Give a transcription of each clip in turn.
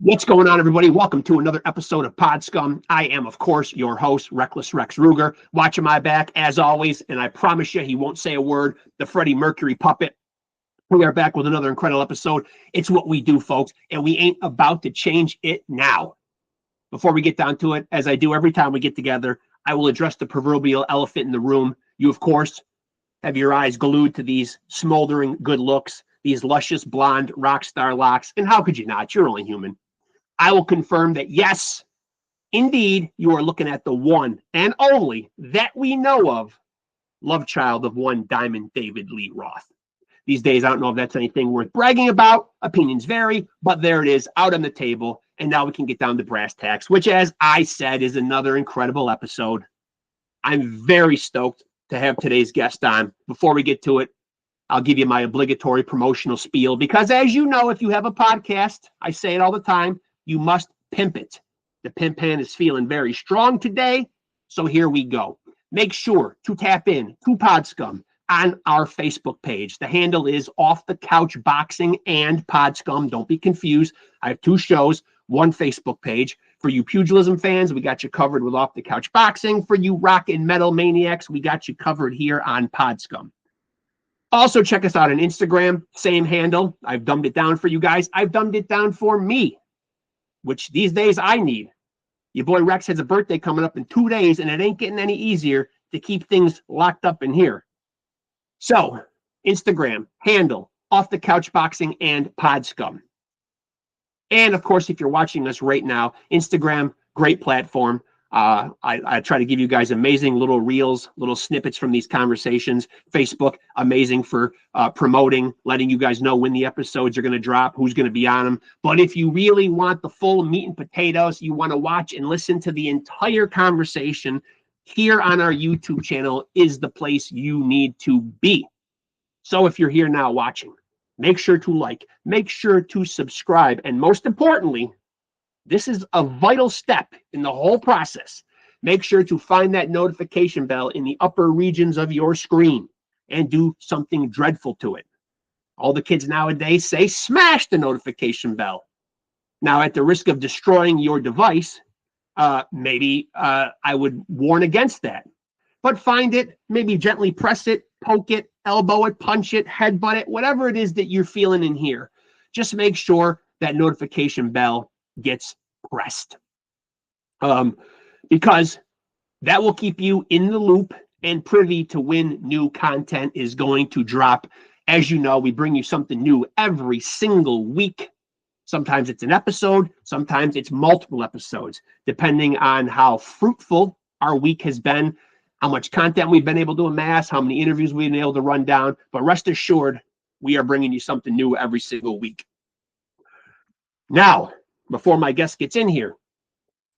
What's going on, everybody? Welcome to another episode of Pod Scum. I am, of course, your host, Reckless Rex Ruger, watching my back as always, and I promise you he won't say a word, the Freddie Mercury puppet. We are back with another incredible episode. It's what we do, folks, and we ain't about to change it now. Before we get down to it, as I do every time we get together, I will address the proverbial elephant in the room. You, of course, have your eyes glued to these smoldering good looks, these luscious blonde rock star locks, and how could you not? You're only human. I will confirm that, yes, indeed, you are looking at the one and only that we know of love child of one Diamond David Lee Roth. These days, I don't know if that's anything worth bragging about. Opinions vary, but there it is out on the table. And now we can get down to brass tacks, which, as I said, is another incredible episode. I'm very stoked to have today's guest on. Before we get to it, I'll give you my obligatory promotional spiel because, as you know, if you have a podcast, I say it all the time, you must pimp it. The pimp hand is feeling very strong today, so here we go. Make sure to tap in to Pod Scum on our Facebook page. The handle is Off the Couch Boxing and Pod Scum. Don't be confused. I have two shows, one Facebook page. For you pugilism fans, we got you covered with Off the Couch Boxing. For you rock and metal maniacs, we got you covered here on Pod Scum. Also, check us out on Instagram, same handle. I've dumbed it down for you guys. I've dumbed it down for me, which these days I need. Your boy Rex has a birthday coming up in 2 days, and it ain't getting any easier to keep things locked up in here. So, Instagram, handle, Off the Couch Boxing and Pod Scum. And, of course, if you're watching us right now, Instagram, great platform. I try to give you guys amazing little reels, little snippets from these conversations. Facebook, amazing for promoting, letting you guys know when the episodes are going to drop, who's going to be on them. But if you really want the full meat and potatoes, you want to watch and listen to the entire conversation, here on our YouTube channel is the place you need to be. So if you're here now watching, make sure to like, make sure to subscribe, and most importantly, this is a vital step in the whole process. Make sure to find that notification bell in the upper regions of your screen and do something dreadful to it. All the kids nowadays say, smash the notification bell. Now, at the risk of destroying your device, maybe I would warn against that. But find it, maybe gently press it, poke it, elbow it, punch it, headbutt it, whatever it is that you're feeling in here. Just make sure that notification bell gets pressed, because that will keep you in the loop and privy to when new content is going to drop. As you know, we bring you something new every single week. Sometimes it's an episode, sometimes it's multiple episodes, depending on how fruitful our week has been, how much content we've been able to amass, how many interviews we've been able to run down. But rest assured, we are bringing you something new every single week. Now, before my guest gets in here,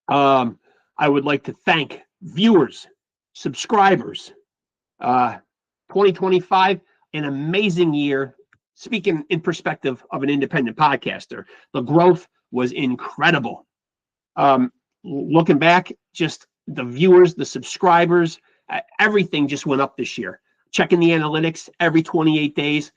I would like to thank viewers, subscribers. 2025, an amazing year. Speaking in perspective of an independent podcaster, the growth was incredible. Looking back, just the viewers, the subscribers, everything just went up this year. Checking the analytics every 28 days.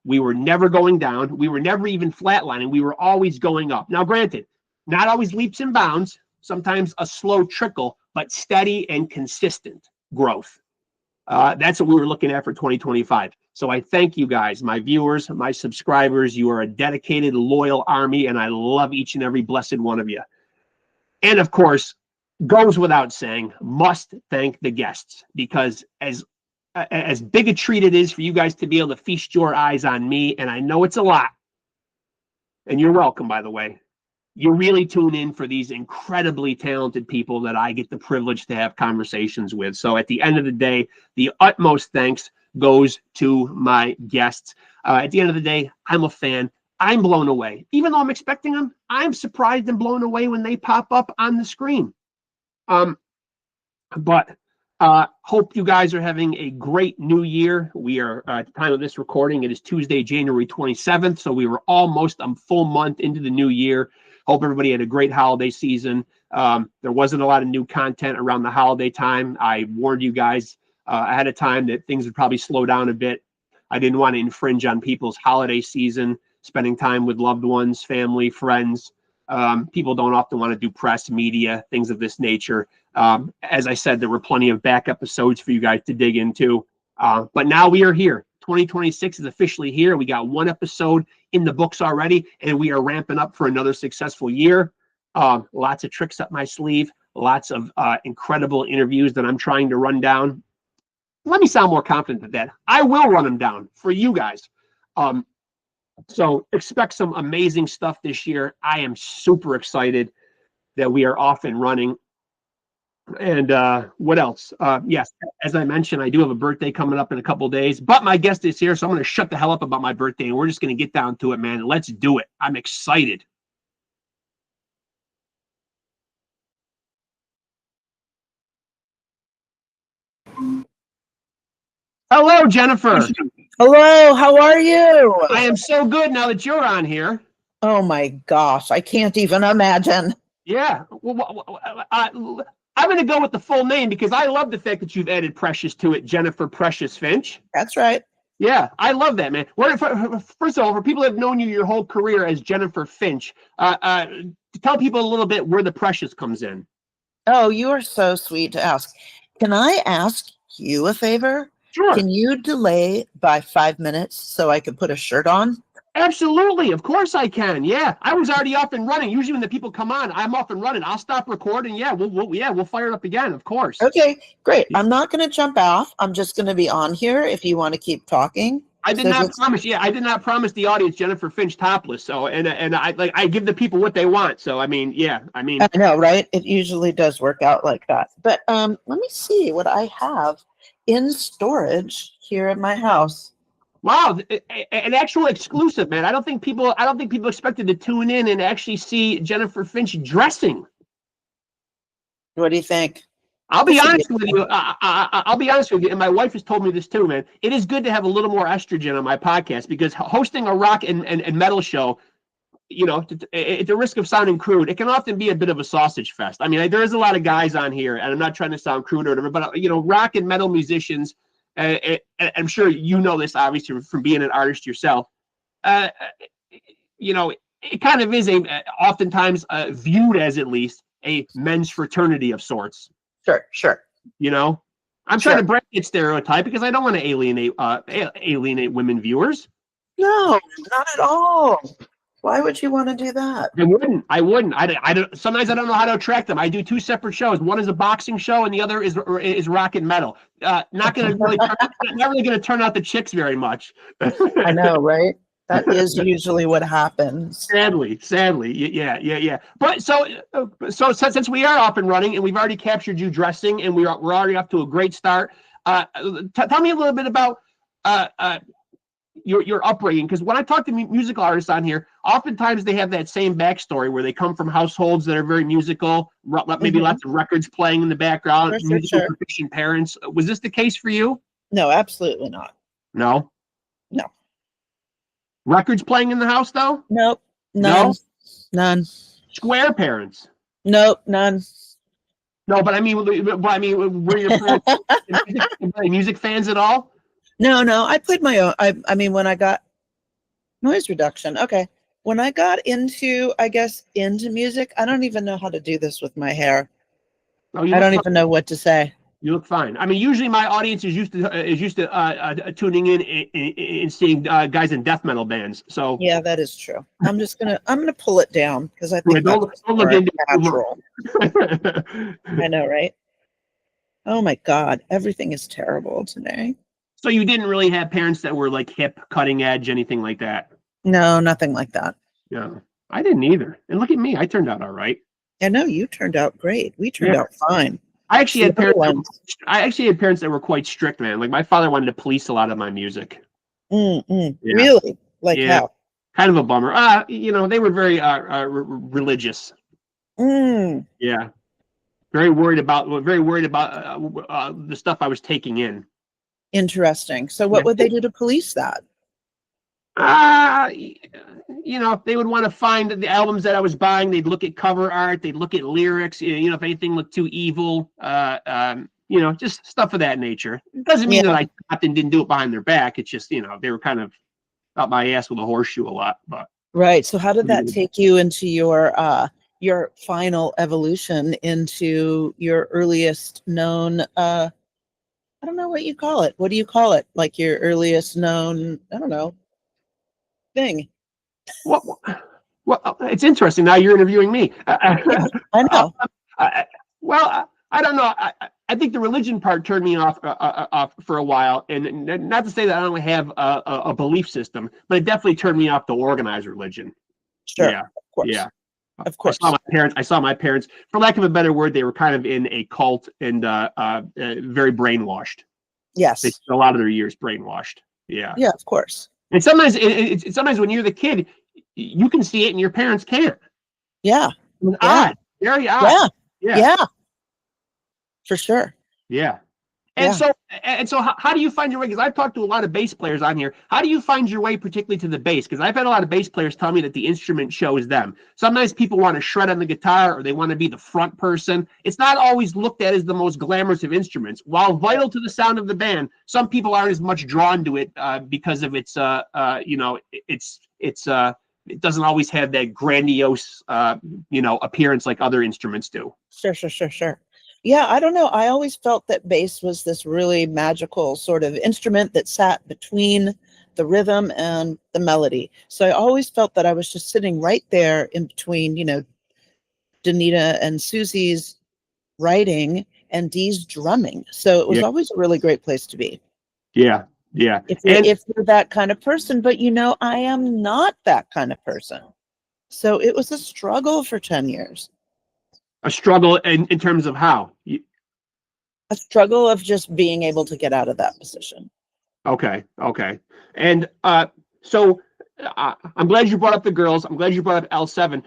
We were never going down. We were never even flatlining. We were always going up. Now, granted, not always leaps and bounds, sometimes a slow trickle, but steady and consistent growth. That's what we were looking at for 2025. So I thank you guys, my viewers, my subscribers. You are a dedicated, loyal army, and I love each and every blessed one of you. And of course, goes without saying, must thank the guests, because as big a treat it is for you guys to be able to feast your eyes on me, and I know it's a lot, and you're welcome, by the way. You really tune in for these incredibly talented people that I get the privilege to have conversations with. So at the end of the day, the utmost thanks goes to my guests. At the end of the day, I'm a fan. I'm blown away. Even though I'm expecting them, I'm surprised and blown away when they pop up on the screen. But hope you guys are having a great new year. We are, at the time of this recording, it is Tuesday, January 27th. So we were almost a full month into the new year. Hope everybody had a great holiday season. There wasn't a lot of new content around the holiday time. I warned you guys ahead of time that things would probably slow down a bit. I didn't want to infringe on people's holiday season, spending time with loved ones, family, friends. People don't often want to do press, media, things of this nature. As I said, there were plenty of back episodes for you guys to dig into. But now we are here. 2026 is officially here. We got one episode in the books already, and we are ramping up for another successful year. Lots of tricks up my sleeve, lots of incredible interviews that I'm trying to run down. Let me sound more confident than that. I will run them down for you guys. So expect some amazing stuff this year. I am super excited that we are off and running. And what else? Yes, as I mentioned, I do have a birthday coming up in a couple of days, but my guest is here, so I'm going to shut the hell up about my birthday, and we're just going to get down to it, man. Let's do it. I'm excited. Hello, Jennifer. Hello, how are you? I am so good now that you're on here. Oh my gosh, I can't even imagine. Yeah. Well, I'm going to go with the full name because I love the fact that you've added Precious to it, Jennifer Precious Finch. That's right. Yeah, I love that, man. First of all, for people that have known you your whole career as Jennifer Finch, tell people a little bit where the Precious comes in. Oh, you are so sweet to ask. Can I ask you a favor? Sure. Can you delay by 5 minutes so I can put a shirt on? Absolutely. Of course I can. Yeah. I was already up and running. Usually when the people come on, I'm off and running. I'll stop recording. Yeah, we'll fire it up again, of course. Okay, great. I'm not going to jump off. I'm just going to be on here if you want to keep talking. I did not promise. Yeah, I did not promise the audience Jennifer Finch topless. So and I give the people what they want. So I mean, I know, right? It usually does work out like that. But let me see what I have in storage here at my house. Wow, an actual exclusive, man. I don't think people expected to tune in and actually see Jennifer Finch dressing. What do you think? I'll be honest with you. I'll be honest with you, and my wife has told me this too, man. It is good to have a little more estrogen on my podcast because hosting a rock and metal show, you know, at the risk of sounding crude, it can often be a bit of a sausage fest. I mean, there is a lot of guys on here, and I'm not trying to sound crude or whatever, but you know, rock and metal musicians. I'm sure you know this, obviously, from being an artist yourself. You know, it kind of is oftentimes viewed as at least a men's fraternity of sorts. Sure. You know, I'm trying to break that stereotype because I don't want to alienate women viewers. No, not at all. Why would you want to do that? I wouldn't. I don't. Sometimes I don't know how to attract them. I do two separate shows. One is a boxing show, and the other is rock and metal. Not really going to turn out the chicks very much. I know, right? That is usually what happens. Sadly, yeah. But so since we are off and running, and we've already captured you dressing, and we're already off to a great start. Tell me a little bit about your upbringing, because when I talk to musical artists on here, oftentimes they have that same backstory where they come from households that are very musical, maybe lots of records playing in the background, musical proficient parents. Was this the case for you? No, absolutely not. No. Records playing in the house though? Nope. None. Square parents? Nope, none. No, but I mean, were your parents music fans at all? No, I played my own. I mean, when I got noise reduction, okay. When I got into music, I don't even know how to do this with my hair. Oh, I don't even know what to say. You look fine. I mean, usually my audience is used to tuning in and seeing guys in death metal bands. So yeah, that is true. I'm gonna pull it down because I think that's natural. I know, right? Oh my God, everything is terrible today. So you didn't really have parents that were like hip, cutting edge, anything like that? No, nothing like that. Yeah, I didn't either. And look at me, I turned out all right. I know you turned out great. We turned out fine. I actually had parents that were quite strict, man. Like my father wanted to police a lot of my music. Yeah. Really? Like how? Kind of a bummer. You know, they were very religious. Yeah. Very worried about the stuff I was taking in. Interesting. So what would they do to police that? You know, they would want to find the albums that I was buying. They'd look at cover art. They'd look at lyrics. You know, if anything looked too evil, you know, just stuff of that nature. It doesn't mean that I often didn't do it behind their back. It's just, you know, they were kind of up my ass with a horseshoe a lot. But Right. So how did that take you into your final evolution into your earliest known I don't know what you call it. What do you call it? Like your earliest known, I don't know, thing. Well, it's interesting. Now you're interviewing me. Yeah, I know. I don't know. I think the religion part turned me off for a while, and not to say that I don't have a belief system, but it definitely turned me off to organized religion. Sure. Yeah, Of course. yeah. Of course. I saw my parents, for lack of a better word, they were kind of in a cult and very brainwashed. Yes. They spent a lot of their years brainwashed. Yeah. Yeah, of course. And sometimes, sometimes when you're the kid, you can see it, and your parents can't. Yeah. It's odd, very odd. Yeah. For sure. Yeah. And so how do you find your way? Because I've talked to a lot of bass players on here. How do you find your way, particularly to the bass? Because I've had a lot of bass players tell me that the instrument shows them. Sometimes people want to shred on the guitar, or they want to be the front person. It's not always looked at as the most glamorous of instruments. While vital to the sound of the band, some people aren't as much drawn to it because of its, it doesn't always have that grandiose, appearance like other instruments do. Sure. Yeah, I don't know. I always felt that bass was this really magical sort of instrument that sat between the rhythm and the melody. So I always felt that I was just sitting right there in between, Danita and Susie's writing and Dee's drumming. So it was always a really great place to be. Yeah. If you're that kind of person, but I am not that kind of person. So it was a struggle for 10 years. A struggle in terms of how? A struggle of just being able to get out of that position. Okay. And so I'm glad you brought up the girls. I'm glad you brought up L7.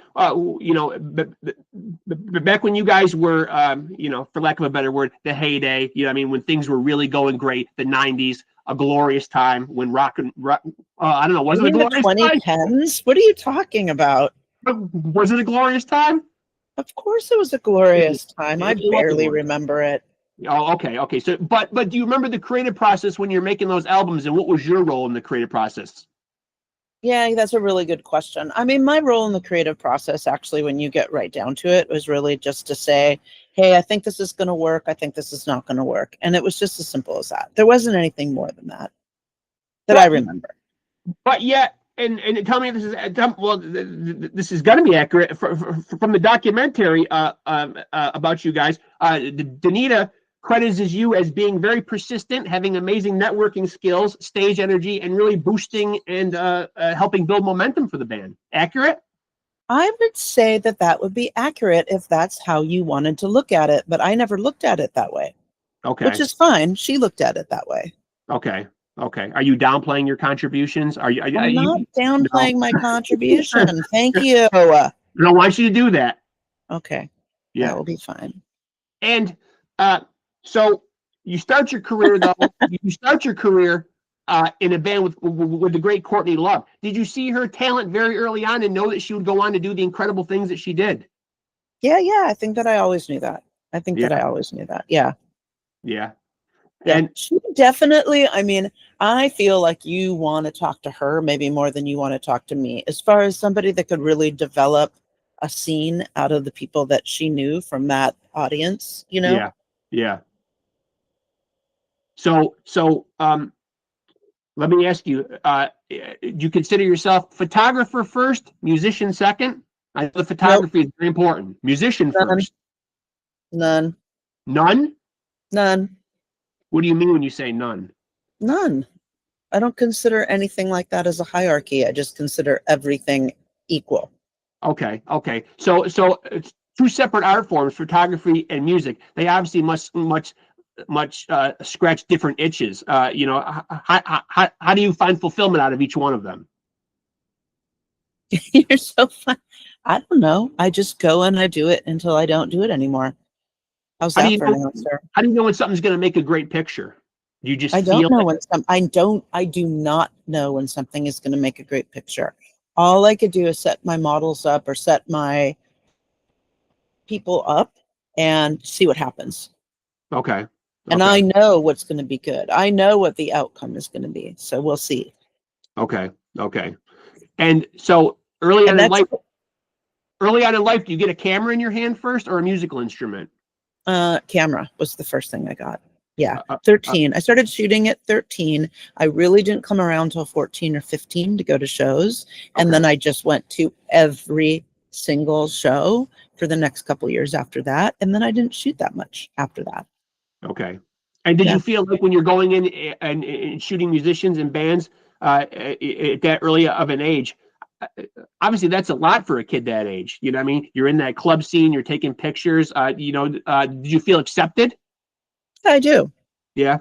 Back when you guys were, for lack of a better word, the heyday, when things were really going great, the 90s, a glorious time when rock, I don't know, was it a glorious time? 2010s? What are you talking about? Was it a glorious time? Of course it was a glorious time. I barely remember it. Oh, okay. So, but do you remember the creative process when you're making those albums, and what was your role in the creative process? Yeah, that's a really good question. I mean, my role in the creative process, actually, when you get right down to it, was really just to say, hey, I think this is going to work. I think this is not going to work. And it was just as simple as that. There wasn't anything more than that I remember. But yet, and tell me if this is, this is going to be accurate from the documentary about you guys. Danita credits you as being very persistent, having amazing networking skills, stage energy, and really boosting and helping build momentum for the band. Accurate? I would say that would be accurate if that's how you wanted to look at it, but I never looked at it that way. Okay. Which is fine. She looked at it that way. Okay. Are you downplaying your contributions? I'm not downplaying my contribution. Thank you. I don't want you to do that. Okay. Yeah. That will be fine. And so you start your career, though. You start your career in a band with the great Courtney Love. Did you see her talent very early on and know that she would go on to do the incredible things that she did? Yeah. I think that I always knew that. Yeah. Yeah. And she definitely, I feel like you want to talk to her maybe more than you want to talk to me, as far as somebody that could really develop a scene out of the people that she knew from that audience, Yeah. So let me ask you, do you consider yourself photographer first, musician second? I know the photography is very important. Musician first. None. What do you mean when you say none? None. I don't consider anything like that as a hierarchy. I just consider everything equal. Okay. So it's two separate art forms, photography and music. They obviously much scratch different itches. How do you find fulfillment out of each one of them? You're so fun. I don't know. I just go and I do it until I don't do it anymore. How's that for an answer? How do you know when something's going to make a great picture? You just I do not know when something is going to make a great picture. All I could do is set my models up or set my people up and see what happens. Okay. And I know what's going to be good. I know what the outcome is going to be. So we'll see. Okay. And so Early And on in that's life, do you get a camera in your hand first or a musical instrument? camera was the first thing I got. Yeah, Uh, uh, 13. I started shooting at 13. I really didn't come around till 14 or 15 to go to shows. And Okay. then I just went to every single show for the next couple years after that. And then I didn't shoot that much after that. Okay. And did Yeah. you feel like when you're going in and shooting musicians and bands at that early of an age, uh, obviously that's a lot for a kid that age. You know what I mean? You're in that club scene, you're taking pictures. Did you feel accepted? I do. Yeah.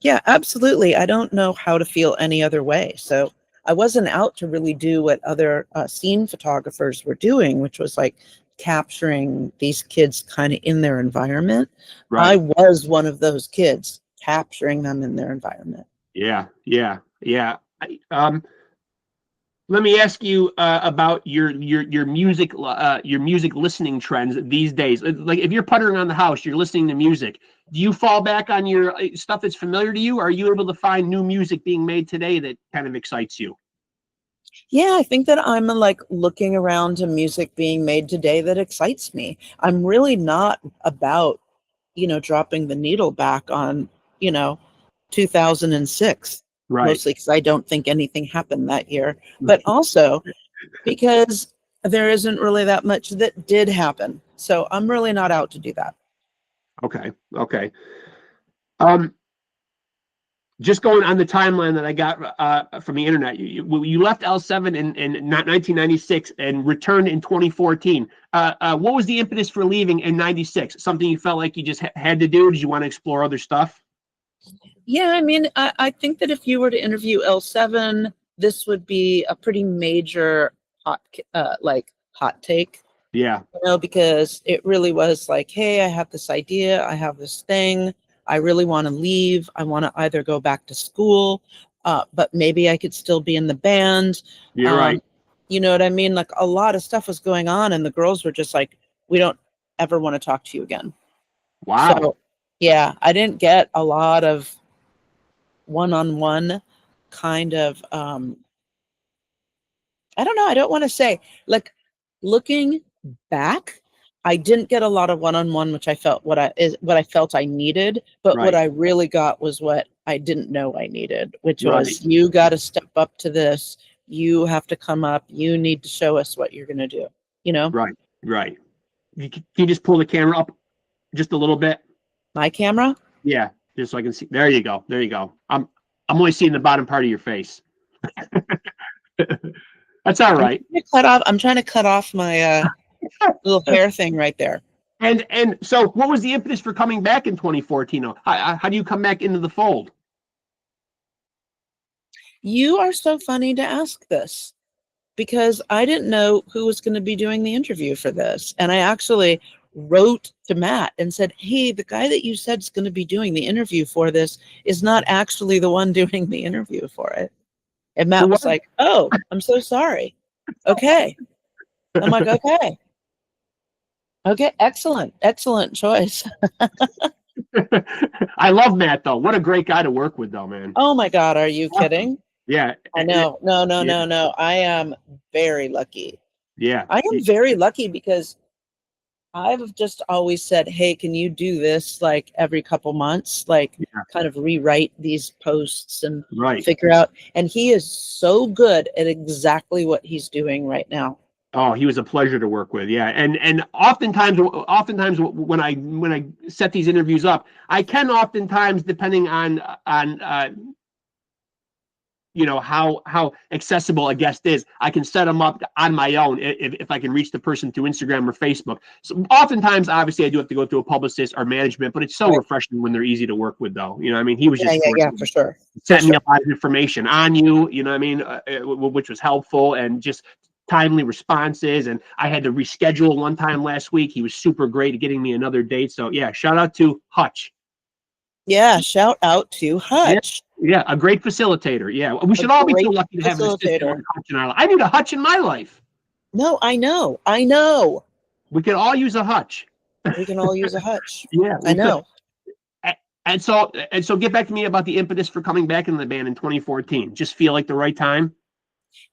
Yeah, absolutely. I don't know how to feel any other way. So I wasn't out to really do what other scene photographers were doing, which was like capturing these kids kind of in their environment. I Right. was one of those kids capturing them in their environment. Yeah. Yeah. Yeah. Let me ask you about your music listening trends these days. Like if you're puttering on the house, you're listening to music. Do you fall back on your stuff that's familiar to you? Or are you able to find new music being made today that kind of excites you? Yeah, I think that I'm like looking around to music being made today that excites me. I'm really not about, dropping the needle back on, you know, 2006, Right. mostly because I don't think anything happened that year, but also because there isn't really that much that did happen. So I'm really not out to do that. Okay. Okay. Um, just going on the timeline that I got from the internet, you left L7 in 1996 and returned in 2014. What was the impetus for leaving in 96? Something you felt like you just had to do? Did you want to explore other stuff? Yeah, I mean, I think that if you were to interview L7, this would be a pretty major hot take, Yeah. because it really was like, hey, I have this idea, I have this thing, I really want to leave. I want to either go back to school, but maybe I could still be in the band. You're right. Um, you know what I mean? Like a lot of stuff was going on, and the girls were just like, we don't ever want to talk to you again. Wow. So, yeah, I didn't get a lot of one-on-one kind of I don't know, I don't want to say, like, looking back, I didn't get a lot of one-on-one, which I felt what I felt I needed, but what Right. I really got was what I didn't know I needed, which Right. was, you got to step up to this, you have to come up, you need to show us what you're going to do, you know? Right. Right. Can you just pull the camera up just a little bit? My camera? Yeah, just so I can see. There you go. There you go. I'm only seeing the bottom part of your face. That's all right. I'm trying to cut off my little hair thing right there. And so, what was the impetus for coming back in 2014? How do you come back into the fold? You are so funny to ask this, because I didn't know who was going to be doing the interview for this. And I actually wrote to Matt and said, hey, the guy that you said is going to be doing the interview for this is not actually the one doing the interview for it. And Matt was like, oh, I'm so sorry. Okay. I'm like, okay. Okay, excellent. Excellent choice. I love Matt though. What a great guy to work with, though, man. Oh my God, are you kidding? Yeah. I know. No, no, Yeah. no, no. I am very lucky. Yeah. I am very lucky because I've just always said, hey, can you do this like every couple months? Like kind of rewrite these posts and Right. figure out. And he is so good at exactly what he's doing right now. Oh, he was a pleasure to work with. Yeah. And oftentimes when I set these interviews up, I can oftentimes, depending on how accessible a guest is, I can set them up on my own if I can reach the person through Instagram or Facebook. So oftentimes, obviously, I do have to go through a publicist or management, but it's so refreshing when they're easy to work with, though. You know what I mean? He was just for sure. sending me a lot of information on you, you know what I mean, which was helpful, and just timely responses. And I had to reschedule one time last week. He was super great at getting me another date. So yeah, shout out to Hutch. Yeah, shout out to Hutch. Yeah, a great facilitator. Yeah, we should all be so lucky to have an assistant like Hutch in our life. I need a Hutch in my life. No, I know. I know. We could all use a Hutch. We can all use a Hutch. Yeah, I know. And so get back to me about the impetus for coming back in the band in 2014. Just feel like the right time?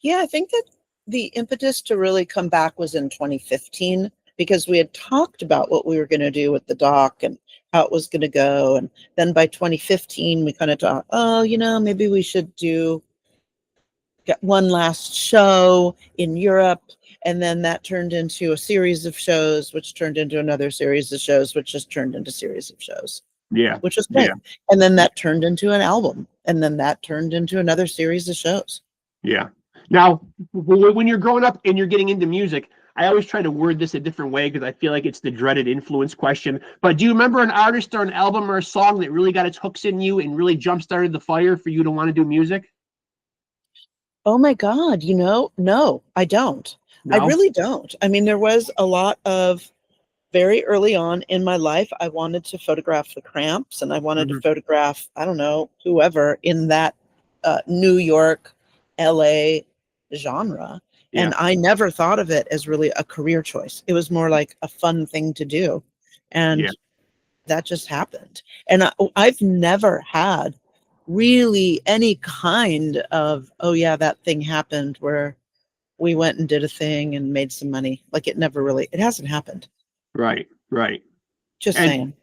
Yeah, I think that the impetus to really come back was in 2015, because we had talked about what we were going to do with the doc and how it was going to go. And then by 2015, we kind of thought, oh, maybe we should get one last show in Europe. And then that turned into a series of shows, which turned into another series of shows, which just turned into series of shows. Yeah. Which was great. Yeah. And then that turned into an album. And then that turned into another series of shows. Yeah. Now, when you're growing up and you're getting into music, I always try to word this a different way because I feel like it's the dreaded influence question. But do you remember an artist or an album or a song that really got its hooks in you and really jump-started the fire for you to want to do music? Oh my God, no, I don't. No? I really don't. I mean, there was a lot of very early on in my life, I wanted to photograph the Cramps, and I wanted to photograph, I don't know, whoever in that New York, LA genre. Yeah. And I never thought of it as really a career choice. It was more like a fun thing to do. And that just happened. And I've never had really any kind of, oh yeah, that thing happened where we went and did a thing and made some money. Like it hasn't happened. Right. Just saying.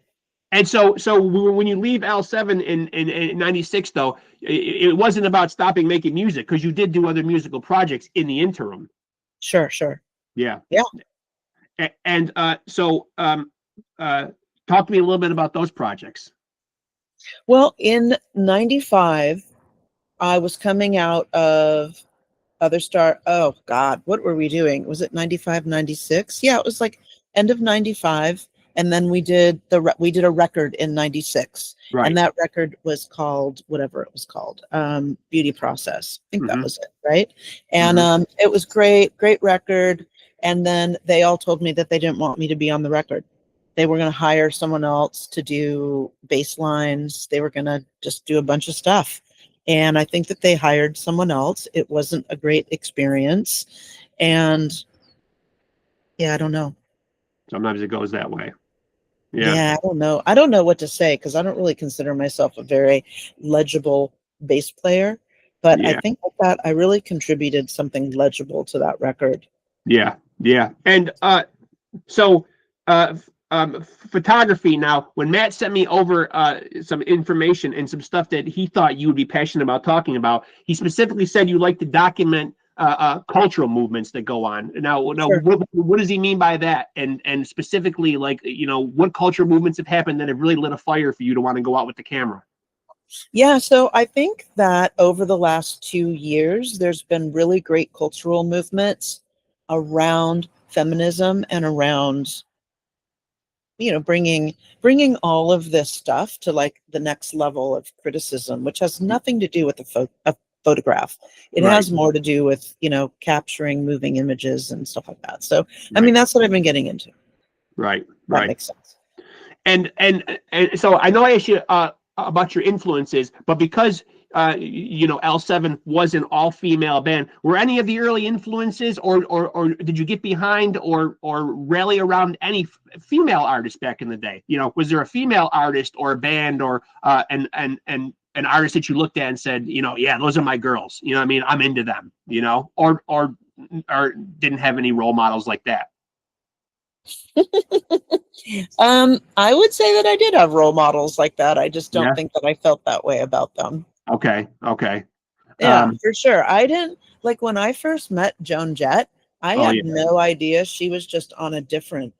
And so when you leave L7 in 96, though, it wasn't about stopping making music because you did do other musical projects in the interim. Sure. Yeah. And talk to me a little bit about those projects. Well, in 95, I was coming out of Other Star. Oh God, what were we doing? Was it 95, 96? Yeah, it was like end of 95. And then we did a record in 96. Right. And that record was called whatever it was called, Beauty Process. I think that was it, right? And it was great record. And then they all told me that they didn't want me to be on the record. They were going to hire someone else to do bass lines. They were going to just do a bunch of stuff. And I think that they hired someone else. It wasn't a great experience. And yeah, I don't know. Sometimes it goes that way. Yeah, I don't know. I don't know what to say because I don't really consider myself a very legible bass player. But I think that I really contributed something legible to that record. Yeah. And photography now, when Matt sent me over some information and some stuff that he thought you would be passionate about talking about, he specifically said you like to document cultural movements that go on. Now sure. What does he mean by that? And specifically, like, what cultural movements have happened that have really lit a fire for you to want to go out with the camera? Yeah, so I think that over the last 2 years, there's been really great cultural movements around feminism and around, bringing all of this stuff to like the next level of criticism, which has nothing to do with a photograph. It has more to do with, capturing moving images and stuff like that. So, I mean, that's what I've been getting into. Right. That makes sense. And so I know I asked you about your influences, but because L7 was an all-female band, were any of the early influences or did you get behind or rally around any female artists back in the day? Was there a female artist or a band or an artist that you looked at and said, yeah, those are my girls, I mean, I'm into them, or didn't have any role models like that? I would say that I did have role models like that. I just don't think that I felt that way about them. Okay. Yeah, for sure. I didn't, like, when I first met Joan Jett, I had no idea she was just on a different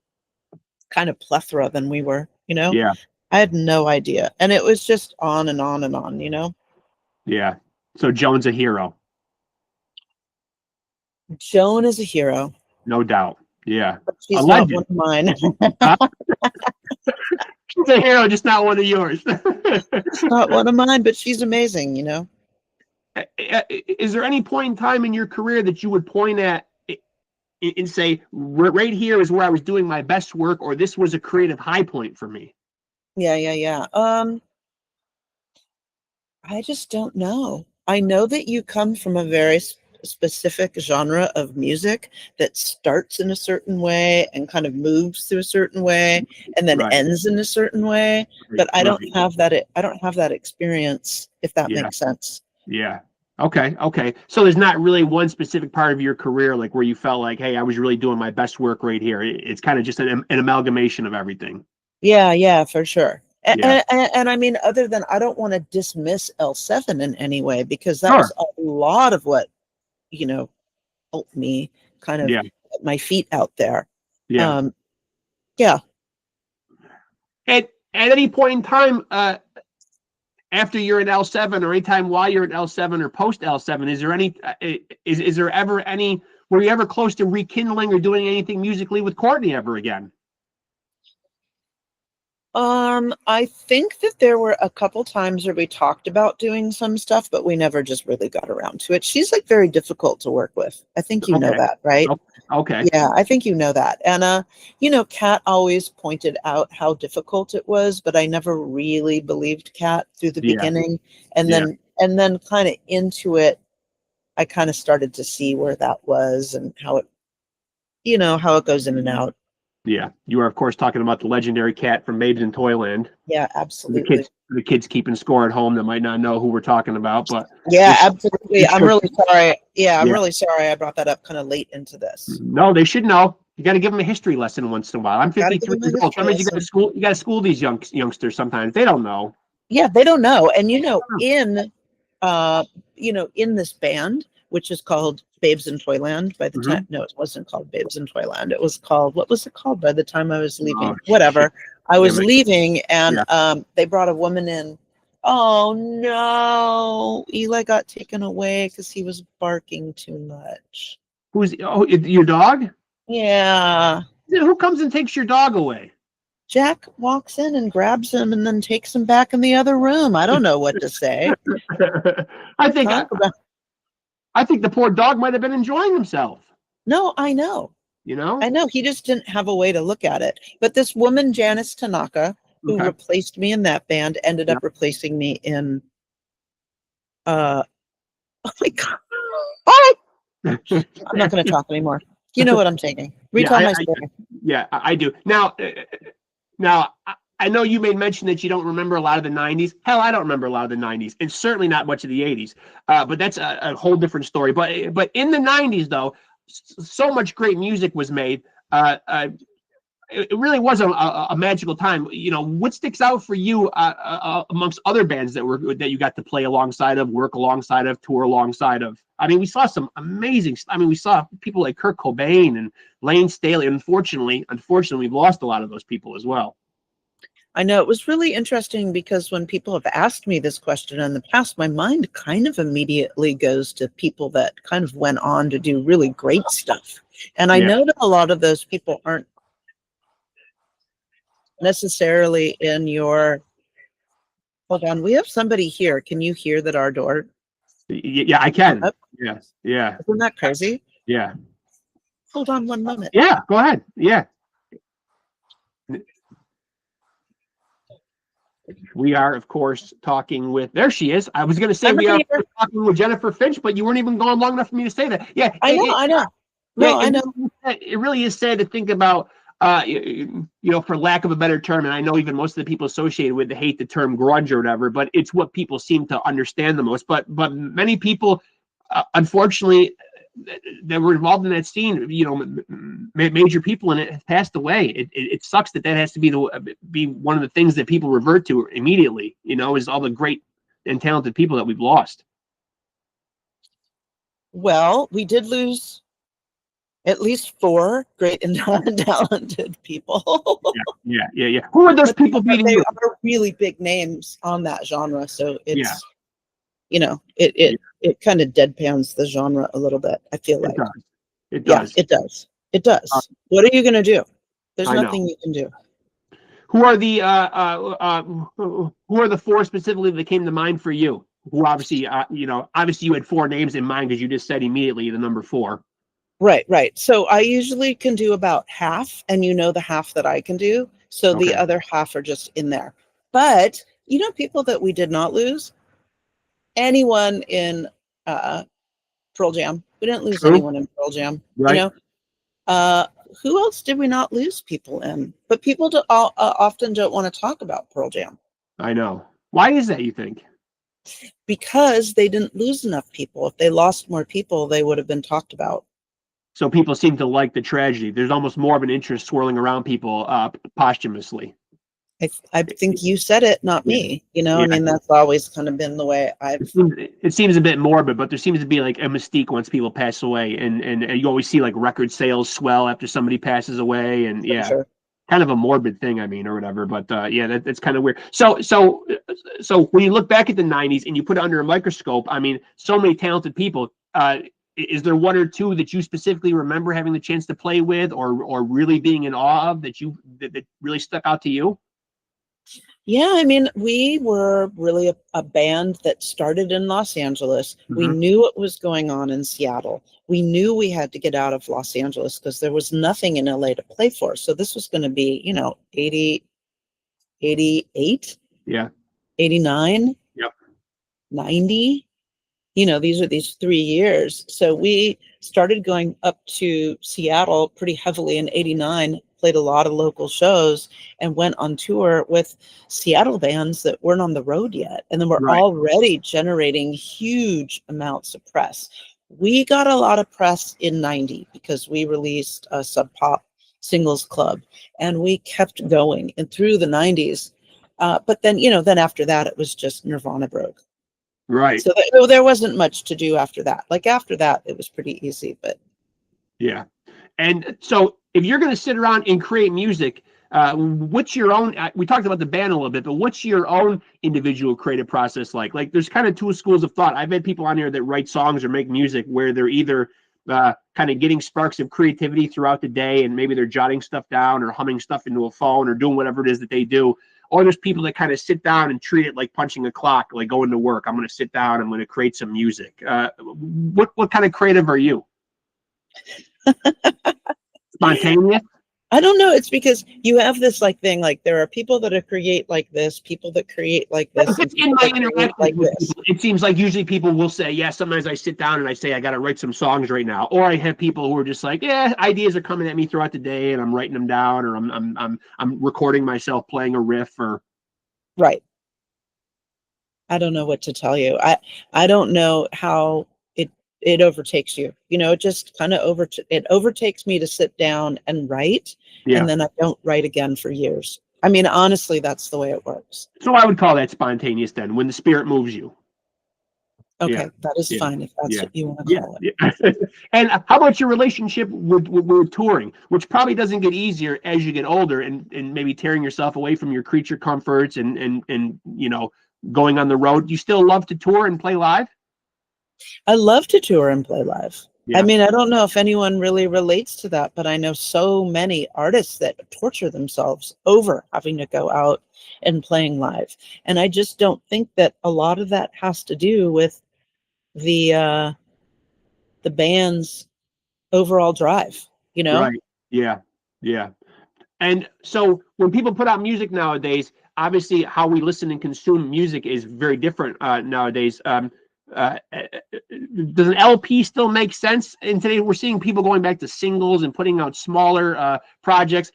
kind of plethora than we were, Yeah. I had no idea. And it was just on and on and on, Yeah. So Joan's a hero. Joan is a hero. No doubt. Yeah. But she's not one of mine. She's a hero, just not one of yours. Not one of mine, but she's amazing, Is there any point in time in your career that you would point at and say, right here is where I was doing my best work, or this was a creative high point for me? Yeah. I just don't know. I know that you come from a very specific genre of music that starts in a certain way and kind of moves through a certain way and then ends in a certain way. But I don't have that. I don't have that experience, if that makes sense. Yeah. Okay. Okay. So there's not really one specific part of your career like where you felt like, hey, I was really doing my best work right here. It's kind of just an amalgamation of everything. Yeah, yeah, for sure. Yeah. And I mean, other than, I don't want to dismiss L7 in any way, because that was Sure. a lot of what, you know, helped me kind of Yeah. get my feet out there. Yeah. Yeah. At any point in time, after you're at L7 or anytime while you're at L7 or post L7, is there any, is there ever any, were you ever close to rekindling or doing anything musically with Courtney ever again? I think that there were a couple times where we talked about doing some stuff, but we never just really got around to it. She's like very difficult to work with. I think you know Okay. that, right? Okay. Yeah, I think you know that. And you know, Kat always pointed out how difficult it was, but I never really believed Kat through the Yeah. beginning. And Yeah. then kind of into it, I kind of started to see where that was and how it, you know, how it goes in and out. Yeah. You are, of course, talking about the legendary Cat from Babes in Toyland. Yeah, absolutely. The kids keeping score at home that might not know who we're talking about, but Yeah, absolutely. I'm really sorry. Yeah, I'm Yeah. really sorry I brought that up kind of late into this. No, they should know. You got to give them a history lesson once in a while. I'm Gotta give 53 them a years old. history Sometimes you got to lesson. school. You got to school these youngsters. Sometimes they don't know. Yeah, they don't know. And you know, in this band, which is called Babes in Toyland, by the time, no, it wasn't called Babes in Toyland. It was called, what was it called by the time I was leaving? Whatever. I was leaving, and they brought a woman in. Oh no, Eli got taken away because he was barking too much. Who's your dog? Yeah. Who comes and takes your dog away? Jack walks in and grabs him and then takes him back in the other room. I don't know what to say. I think the poor dog might have been enjoying himself. No, I know. You know? I know. He just didn't have a way to look at it. But this woman, Janice Tanaka, who replaced me in that band, ended up replacing me in oh my God. Oh! I'm not going to talk anymore. You know what I'm taking. Retell my story. I do. Now, I know you made mention that you don't remember a lot of the 90s. Hell, I don't remember a lot of the 90s, and certainly not much of the 80s. But that's a whole different story. But in the 90s, though, so much great music was made. It really was a magical time. You know, what sticks out for you amongst other bands that you got to play alongside of, work alongside of, tour alongside of? I mean, we saw some amazing. I mean, we saw people like Kurt Cobain and Lane Staley. Unfortunately, we've lost a lot of those people as well. I know, it was really interesting because when people have asked me this question in the past, my mind kind of immediately goes to people that kind of went on to do really great stuff. And I know that a lot of those people aren't necessarily in your, hold on, we have somebody here. Can you hear that our door? Yeah, I can. Yes. Yeah. Isn't that crazy? Yeah. Hold on one moment. Yeah, go ahead. Yeah. We are, of course, talking with, there she is. I was going to say we are talking with Jennifer Finch, but you weren't even going long enough for me to say that. Yeah. I know. No, I know. It really is sad to think about, you know, for lack of a better term, and I know even most of the people associated with it hate the term grunge or whatever, but it's what people seem to understand the most. But many people, unfortunately, that were involved in that scene, you know, major people in it have passed away. It sucks that has to be one of the things that people revert to immediately, you know, is all the great and talented people that we've lost. Well, we did lose at least 4 great and talented people. Yeah. Who are those people beating you? They are really big names on that genre, so it's you know, it kind of deadpans the genre a little bit, I feel like. It does. Yeah, it does. What are you going to do? There's nothing you can do. Who are the 4 specifically that came to mind for you? Who obviously, you know, obviously you had 4 names in mind because you just said immediately the number 4. Right. So I usually can do about half, and you know the half that I can do. So the other half are just in there. But, you know, people that we did not lose, anyone in Pearl Jam. We didn't lose anyone in Pearl Jam. Right. You know, who else did we not lose people in? But people often don't want to talk about Pearl Jam. I know. Why is that, you think? because they didn't lose enough people. If they lost more people, they would have been talked about. So people seem to like the tragedy. There's almost more of an interest swirling around people posthumously. I think you said it, not Yeah. me. You know, Yeah. I mean, that's always kind of been the way It seems a bit morbid, but there seems to be like a mystique once people pass away, and you always see like record sales swell after somebody passes away, and for sure. kind of a morbid thing, I mean, or whatever. But that's kind of weird. So when you look back at the '90s and you put it under a microscope, I mean, so many talented people. Is there one or two that you specifically remember having the chance to play with, or really being in awe of that really stuck out to you? Yeah, I mean, we were really a band that started in Los Angeles. We knew what was going on in Seattle. We knew we had to get out of Los Angeles because there was nothing in LA to play for. So this was going to be, 80, 88, Yeah. 89, Yep. 90. These are these 3 years. So we started going up to Seattle pretty heavily in 89, played a lot of local shows, and went on tour with Seattle bands that weren't on the road yet. And then we're already generating huge amounts of press. We got a lot of press in 90 because we released a Sub Pop Singles Club, and we kept going and through the 90s. But then, then after that, it was just Nirvana broke. Right. So there wasn't much to do after that. Like after that, it was pretty easy, but yeah. And so if you're going to sit around and create music, what's your own, we talked about the band a little bit, but what's your own individual creative process like? Like there's kind of two schools of thought. I've had people on here that write songs or make music where they're either kind of getting sparks of creativity throughout the day, and maybe they're jotting stuff down or humming stuff into a phone or doing whatever it is that they do. Or there's people that kind of sit down and treat it like punching a clock, like going to work. I'm going to sit down, I'm going to create some music. What kind of creative are you? Spontaneous? I don't know. It's because you have this thing, like there are people that create like this, people that create like this. In my interaction with people, it seems like usually people will say, yeah, sometimes I sit down and I say, I got to write some songs right now. Or I have people who are just like, yeah, ideas are coming at me throughout the day and I'm writing them down, or I'm recording myself playing a riff or. Right. I don't know what to tell you. I don't know how it overtakes you. It just kind of overtakes me to sit down and write, and then I don't write again for years. I mean, honestly, that's the way it works. So I would call that spontaneous then, when the spirit moves you. Okay, that is fine if that's what you want to call it. Yeah. And how about your relationship with touring, which probably doesn't get easier as you get older, and maybe tearing yourself away from your creature comforts and going on the road. Do you still love to tour and play live? I love to tour and play live. Yeah. I mean, I don't know if anyone really relates to that, but I know so many artists that torture themselves over having to go out and playing live. And I just don't think that a lot of that has to do with the band's overall drive, Right. Yeah. And so when people put out music nowadays, obviously how we listen and consume music is very different nowadays. Does an LP still make sense? And today we're seeing people going back to singles and putting out smaller projects.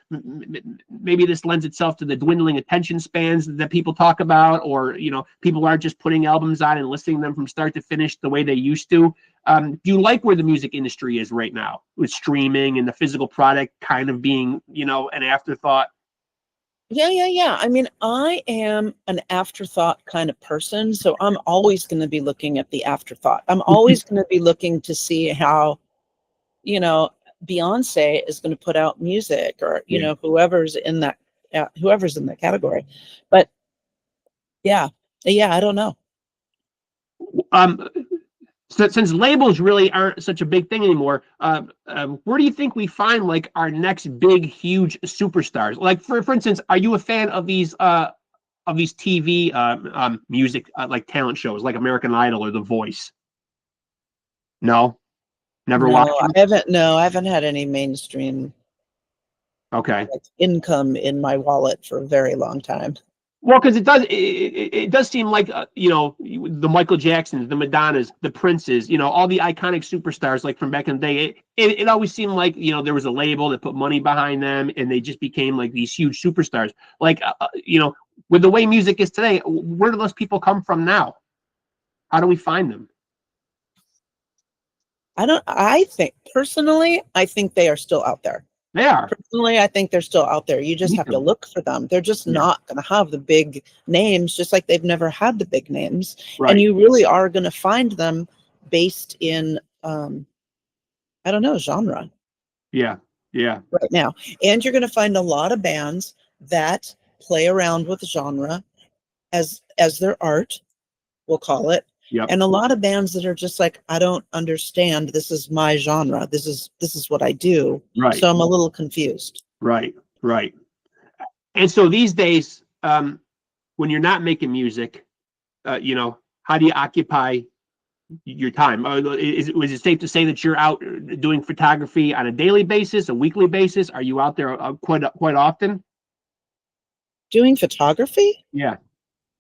Maybe this lends itself to the dwindling attention spans that people talk about, or people aren't just putting albums on and listening to them from start to finish the way they used to. Do you like where the music industry is right now with streaming and the physical product kind of being, an afterthought? Yeah. I mean, I am an afterthought kind of person, so I'm always going to be looking at the afterthought. I'm always going to be looking to see how, Beyonce is going to put out music, or whoever's in that category. But yeah, I don't know. So since labels really aren't such a big thing anymore, where do you think we find like our next big, huge superstars? Like for instance, are you a fan of these TV music like talent shows like American Idol or The Voice? No, never watched. I haven't had any mainstream income in my wallet for a very long time. Well, because it does seem like the Michael Jacksons, the Madonnas, the Princes, all the iconic superstars like from back in the day. It always seemed like there was a label that put money behind them, and they just became like these huge superstars. Like with the way music is today, where do those people come from now? How do we find them? I think personally, I think they are still out there. They are. Personally, I think they're still out there. You just Me have to too. look for them. They're just Yeah. not going to have the big names, just like they've never had the big names. Right. And you really are going to find them based in, I don't know, genre Yeah. Yeah. right now. And you're going to find a lot of bands that play around with genre as their art, we'll call it. Yep. And a lot of bands that are just like, I don't understand. This is my genre. This is what I do. Right. So I'm a little confused. Right. Right. And so these days, when you're not making music, you know, how do you occupy your time? Was it safe to say that you're out doing photography on a daily basis, a weekly basis? Are you out there quite often? Doing photography? Yeah.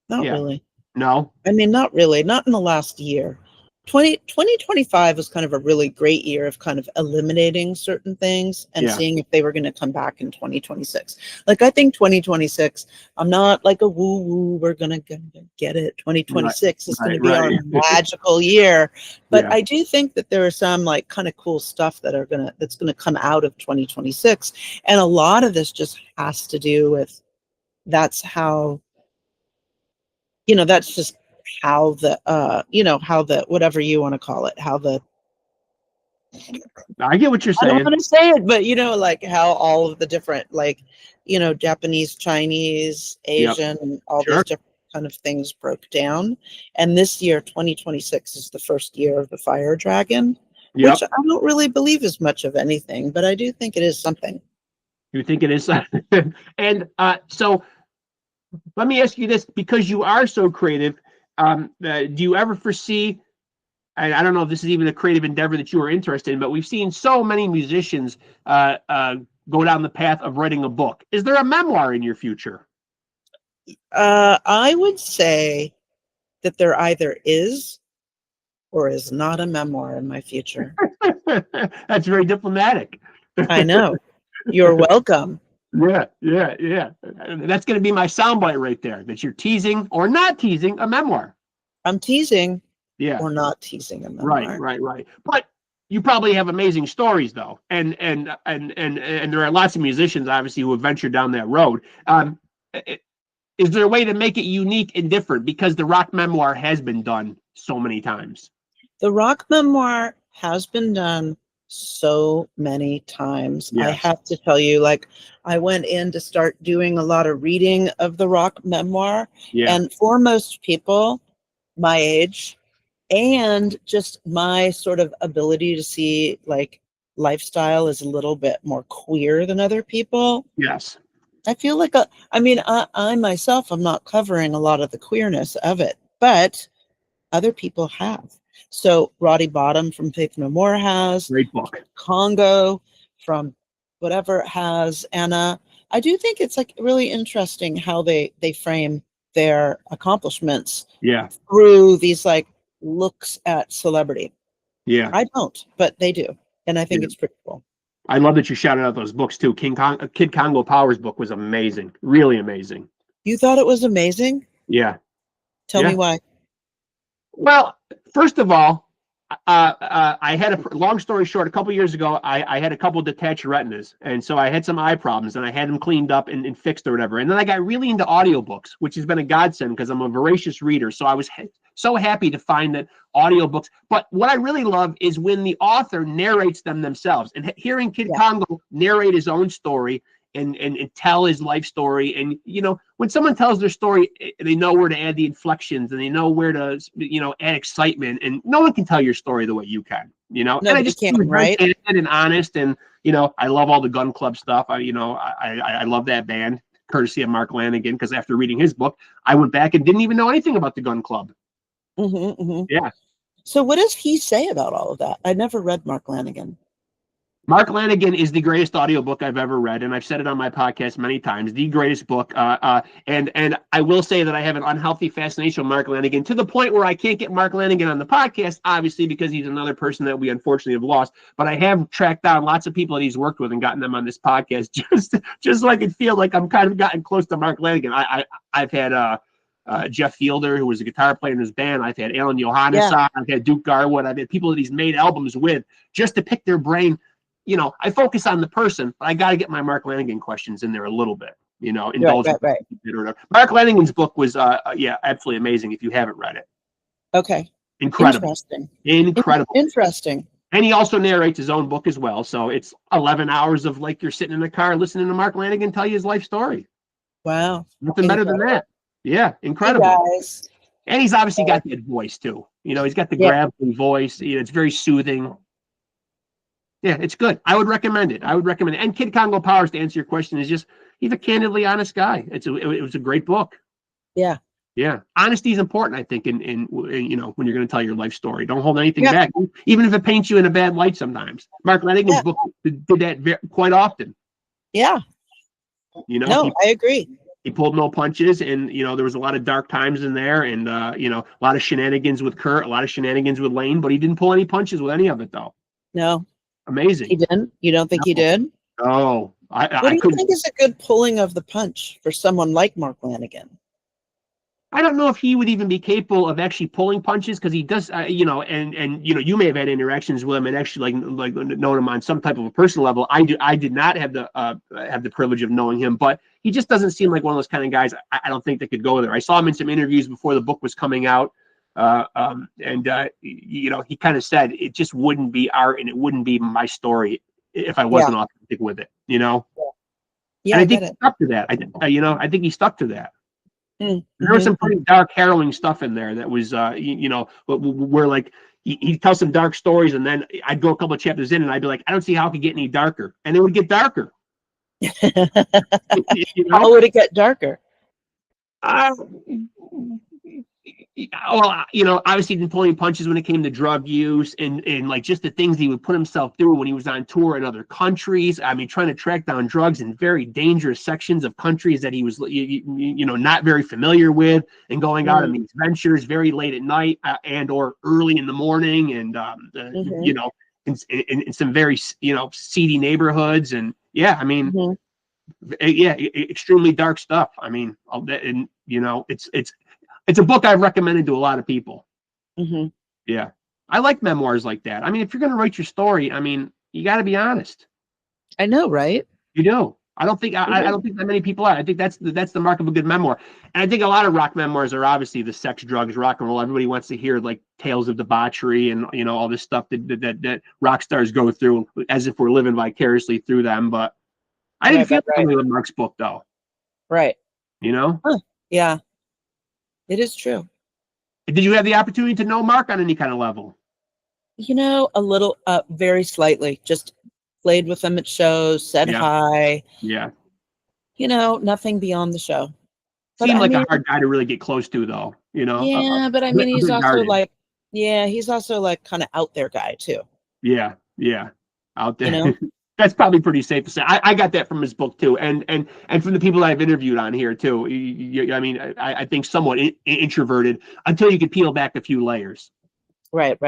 Not Yeah. really. No. I mean, not really. Not in the last year. 2025 was kind of a really great year of kind of eliminating certain things and Yeah. seeing if they were going to come back in 2026. Like, I think 2026, I'm not like a woo-woo, we're going to get it. 2026 is going to be our magical year. But Yeah. I do think that there are some like kind of cool stuff that's going to come out of 2026. And a lot of this just has to do with that's how, you know, that's just how the you know, how the whatever you want to call it, how the I get what you're I don't saying. want to say it, but you know, like how all of the different, like, you know, Japanese, Chinese, Asian, and all Sure. these different kind of things broke down. And this year, 2026, is the first year of the fire dragon, Yep. which I don't really believe is much of anything, but I do think it is something. You think it is? And so let me ask you this, because you are so creative, do you ever foresee, and I don't know if this is even a creative endeavor that you are interested in, but we've seen so many musicians go down the path of writing a book. Is there a memoir in your future? I would say that there either is or is not a memoir in my future. That's very diplomatic. I know. You're welcome. Yeah, yeah, yeah. That's going to be my soundbite right there, that you're teasing or not teasing a memoir. I'm teasing Yeah. or not teasing a memoir. Right. But you probably have amazing stories, though, and there are lots of musicians, obviously, who have ventured down that road. Is there a way to make it unique and different? Because the rock memoir has been done so many times. The rock memoir has been done so many times. Yes. I have to tell you, like, I went in to start doing a lot of reading of the rock memoir. Yeah. And for most people my age and just my sort of ability to see like lifestyle is a little bit more queer than other people. Yes. I feel like I myself, I'm not covering a lot of the queerness of it, but other people have. So Roddy Bottom from Faith No More has. Great book. Congo from whatever has. And I do think it's like really interesting how they frame their accomplishments through these like looks at celebrity. Yeah. I don't, but they do. And I think it's pretty cool. I love that you shouted out those books too. Kid Congo Powers book was amazing. Really amazing. You thought it was amazing? Yeah. Tell me why. Well, first of all, I had a long story short, a couple years ago, I had a couple detached retinas. And so I had some eye problems and I had them cleaned up and fixed or whatever. And then I got really into audiobooks, which has been a godsend because I'm a voracious reader. So I was so happy to find that audiobooks. But what I really love is when the author narrates them themselves, and hearing Kid Congo narrate his own story and tell his life story. And, you know, when someone tells their story, they know where to add the inflections and they know where to, you know, add excitement. And no one can tell your story the way you can, you know. No, and I just can't, right? And honest. And, you know, I love all the Gun Club stuff. I love that band, courtesy of Mark Lanigan, because after reading his book, I went back and didn't even know anything about the Gun Club. Yeah. So what does he say about all of that? I never read Mark Lanigan. Mark Lanigan is the greatest audiobook I've ever read, and I've said it on my podcast many times, the greatest book. And I will say that I have an unhealthy fascination with Mark Lanigan to the point where I can't get Mark Lanigan on the podcast, obviously, because he's another person that we unfortunately have lost. But I have tracked down lots of people that he's worked with and gotten them on this podcast just so I can feel like I'm kind of gotten close to Mark Lanigan. I've had Jeff Fielder, who was a guitar player in his band. I've had Alan Johannes Yeah. on. I've had Duke Garwood. I've had people that he's made albums with just to pick their brain. You know, I focus on the person, but I got to get my Mark Lanigan questions in there a little bit. You know, indulge. Right. Mark Lanigan's book was, yeah, absolutely amazing if you haven't read it. Okay. Incredible. Incredible. Interesting. And he also narrates his own book as well. So it's 11 hours of like you're sitting in the car listening to Mark Lanigan tell you his life story. Wow. Nothing better than that. Yeah, incredible. Hey guys. And he's obviously got that voice too. You know, he's got the gravelly voice. You know, it's very soothing. Yeah, it's good. I would recommend it. And Kid Congo Powers, to answer your question, is just, he's a candidly honest guy. It was a great book. Yeah. Yeah, honesty is important, I think, in you know, when you're going to tell your life story. Don't hold anything back, even if it paints you in a bad light. Sometimes Mark Lanigan's book did that quite often. Yeah. You know, no, I agree. He pulled no punches, and you know there was a lot of dark times in there, and you know, a lot of shenanigans with Kurt, a lot of shenanigans with Lane, but he didn't pull any punches with any of it, though. No. Amazing. He didn't. You don't think he did? Oh, what do you think is a good pulling of the punch for someone like Mark Lanigan? I don't know if he would even be capable of actually pulling punches, because he does, you know, and you know, you may have had interactions with him and actually like known him on some type of a personal level. I did not have the privilege of knowing him, but he just doesn't seem like one of those kind of guys. I don't think that could go there. I saw him in some interviews before the book was coming out, and you know, he kind of said it just wouldn't be art and it wouldn't be my story if I wasn't authentic with it. You know. Yeah. And I think he stuck to that. I think he stuck to that. There was some pretty dark, harrowing stuff in there that was, you know, where like he'd tell some dark stories, and then I'd go a couple of chapters in, and I'd be like, I don't see how it could get any darker, and it would get darker. You know? How would it get darker? Well, you know, obviously he didn't pull any punches when it came to drug use and like just the things he would put himself through when he was on tour in other countries. I mean, trying to track down drugs in very dangerous sections of countries that he was, you know, not very familiar with, and going out on these ventures very late at night and or early in the morning, and you know, in some very, you know, seedy neighborhoods, and I mean, extremely dark stuff. I mean, and you know, it's a book I've recommended to a lot of people. Yeah. I like memoirs like that. I mean, if you're going to write your story, I mean, you got to be honest. I know, right? You do. I don't think that many people are. I think that's the mark of a good memoir. And I think a lot of rock memoirs are obviously the sex, drugs, rock and roll. Everybody wants to hear like tales of debauchery and, you know, all this stuff that rock stars go through as if we're living vicariously through them. But I didn't feel that with Mark's book, though. Right. You know? Yeah. It is true. Did you have the opportunity to know Mark on any kind of level? You know, a little, very slightly. Just played with him at shows, said hi. Yeah. You know, nothing beyond the show. But Seemed like a hard guy to really get close to, though. You know. Yeah, but I mean, he's also like, he's also like kind of out there guy too. Yeah, out there. You know? That's probably pretty safe to say. I got that from his book too, and from the people that I've interviewed on here too. I mean, I think somewhat introverted until you could peel back a few layers. Right.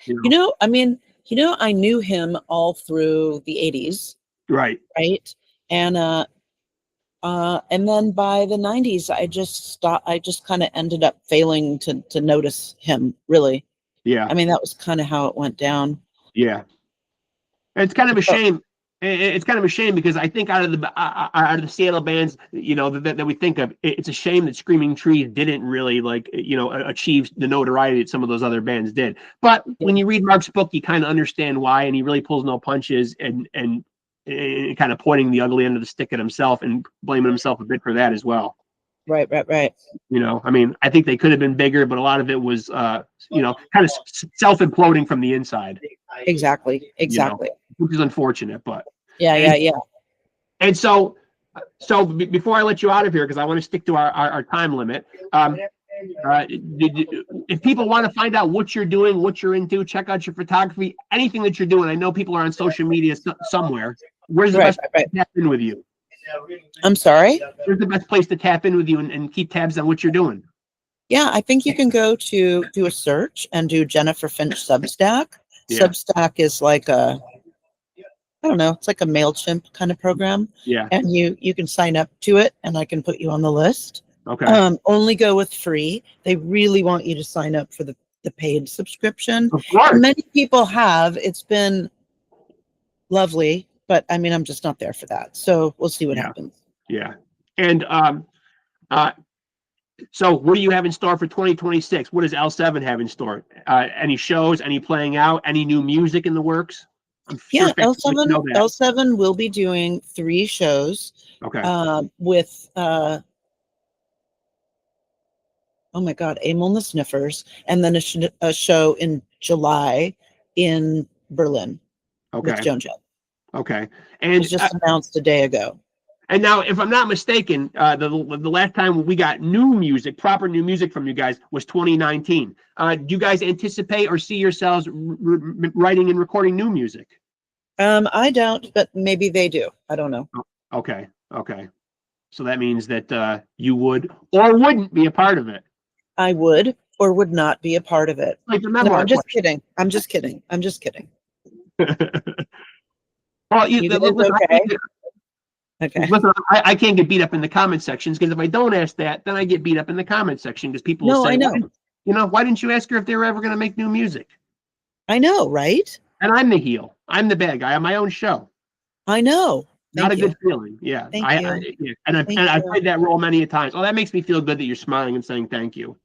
You know, I mean, you know, I knew him all through the 80s. Right. And then by the 90s, I just kind of ended up failing to notice him, really. Yeah. I mean, that was kind of how it went down. Yeah. It's kind of a shame. It's kind of a shame because I think out of the Seattle bands, you know, that we think of, it's a shame that Screaming Trees didn't really achieve the notoriety that some of those other bands did. But when you read Mark's book, you kind of understand why, and he really pulls no punches and kind of pointing the ugly end of the stick at himself and blaming himself a bit for that as well. Right. You know, I mean, I think they could have been bigger, but a lot of it was, kind of self-imploding from the inside. Exactly. You know, which is unfortunate, but yeah. And so before I let you out of here, because I want to stick to our time limit, if people want to find out what you're doing, what you're into, check out your photography, anything that you're doing. I know people are on social media somewhere. Where's the best place to tap in with you? I'm sorry? Where's the best place to tap in with you and keep tabs on what you're doing? Yeah, I think you can go to do a search and do Jennifer Finch Substack. Yeah. Substack is like I don't know, it's like a MailChimp kind of program. Yeah. And you can sign up to it and I can put you on the list. Okay. Only go with free. They really want you to sign up for the paid subscription. Of course. And many people have. It's been lovely, but I mean, I'm just not there for that. So we'll see what happens. Yeah. And so what do you have in store for 2026? What does L7 have in store? Any shows, any playing out, any new music in the works? I'm sure Yeah, fans would like to know that. L7 will be doing 3 shows Okay. with oh my God, Emil and the Sniffers, and then a show in July in Berlin with Okay. Joan Jett. Okay. It And was just announced a day ago. and now, if I'm not mistaken, the last time we got new music, proper new music from you guys was 2019. Do you guys anticipate or see yourselves writing and recording new music? I don't, but maybe they do. I don't know. Okay. Okay. So that means that you would or wouldn't be a part of it. I would or would not be a part of it. Like the No, memoir I'm just kidding. I'm just kidding. I'm just kidding. Well, You guys listen, okay? Okay. listen, I can't get beat up in the comment sections because if I don't ask that, then I get beat up in the comment section because people will No, say, I know. why didn't you ask her if they were ever going to make new music? I know, right? And I'm the heel. I'm the bad guy on my own show. I know. Not a Thank you. good feeling. Yeah. Thank you. And Thank I've you. played that role many a times. Oh, that makes me feel good that you're smiling and saying thank you.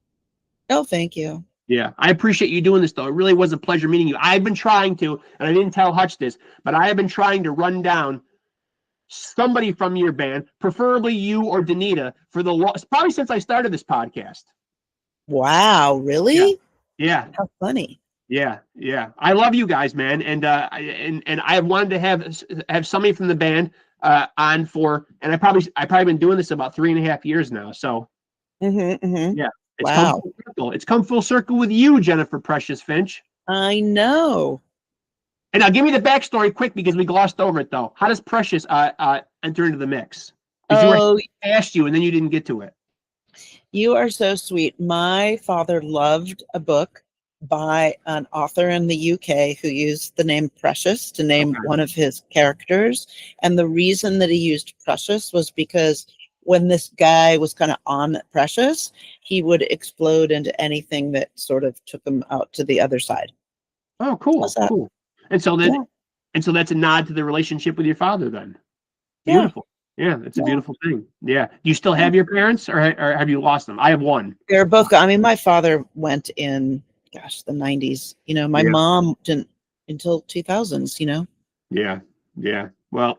Oh, thank you. Yeah. I appreciate you doing this, though. It really was a pleasure meeting you. I've been trying to, and I didn't tell Hutch this, but I have been trying to run down somebody from your band, preferably you or Danita, probably since I started this podcast. Wow, really? Yeah. How funny. Yeah. I love you guys, man, and I wanted to have somebody from the band on for, and I probably been doing this about 3.5 years now. So yeah, it's come Wow. full circle. It's come full circle with you, Jennifer Precious Finch. I know. And now give me the backstory quick because we glossed over it though. How does Precious enter into the mix? Oh, I asked you and then you didn't get to it. you are so sweet. My father loved a book by an author in the UK who used the name Precious to name one of his characters. And the reason that he used Precious was because when this guy was kind of on Precious, he would explode into anything that sort of took him out to the other side. Oh, cool. Cool. And so that's a nod to the relationship with your father then. Beautiful. Yeah, it's a beautiful thing. Yeah. Do you still have your parents or have you lost them? I have one. They're both gone. I mean, my father went in, gosh, the 90s. My mom didn't until 2000s, Yeah. Well,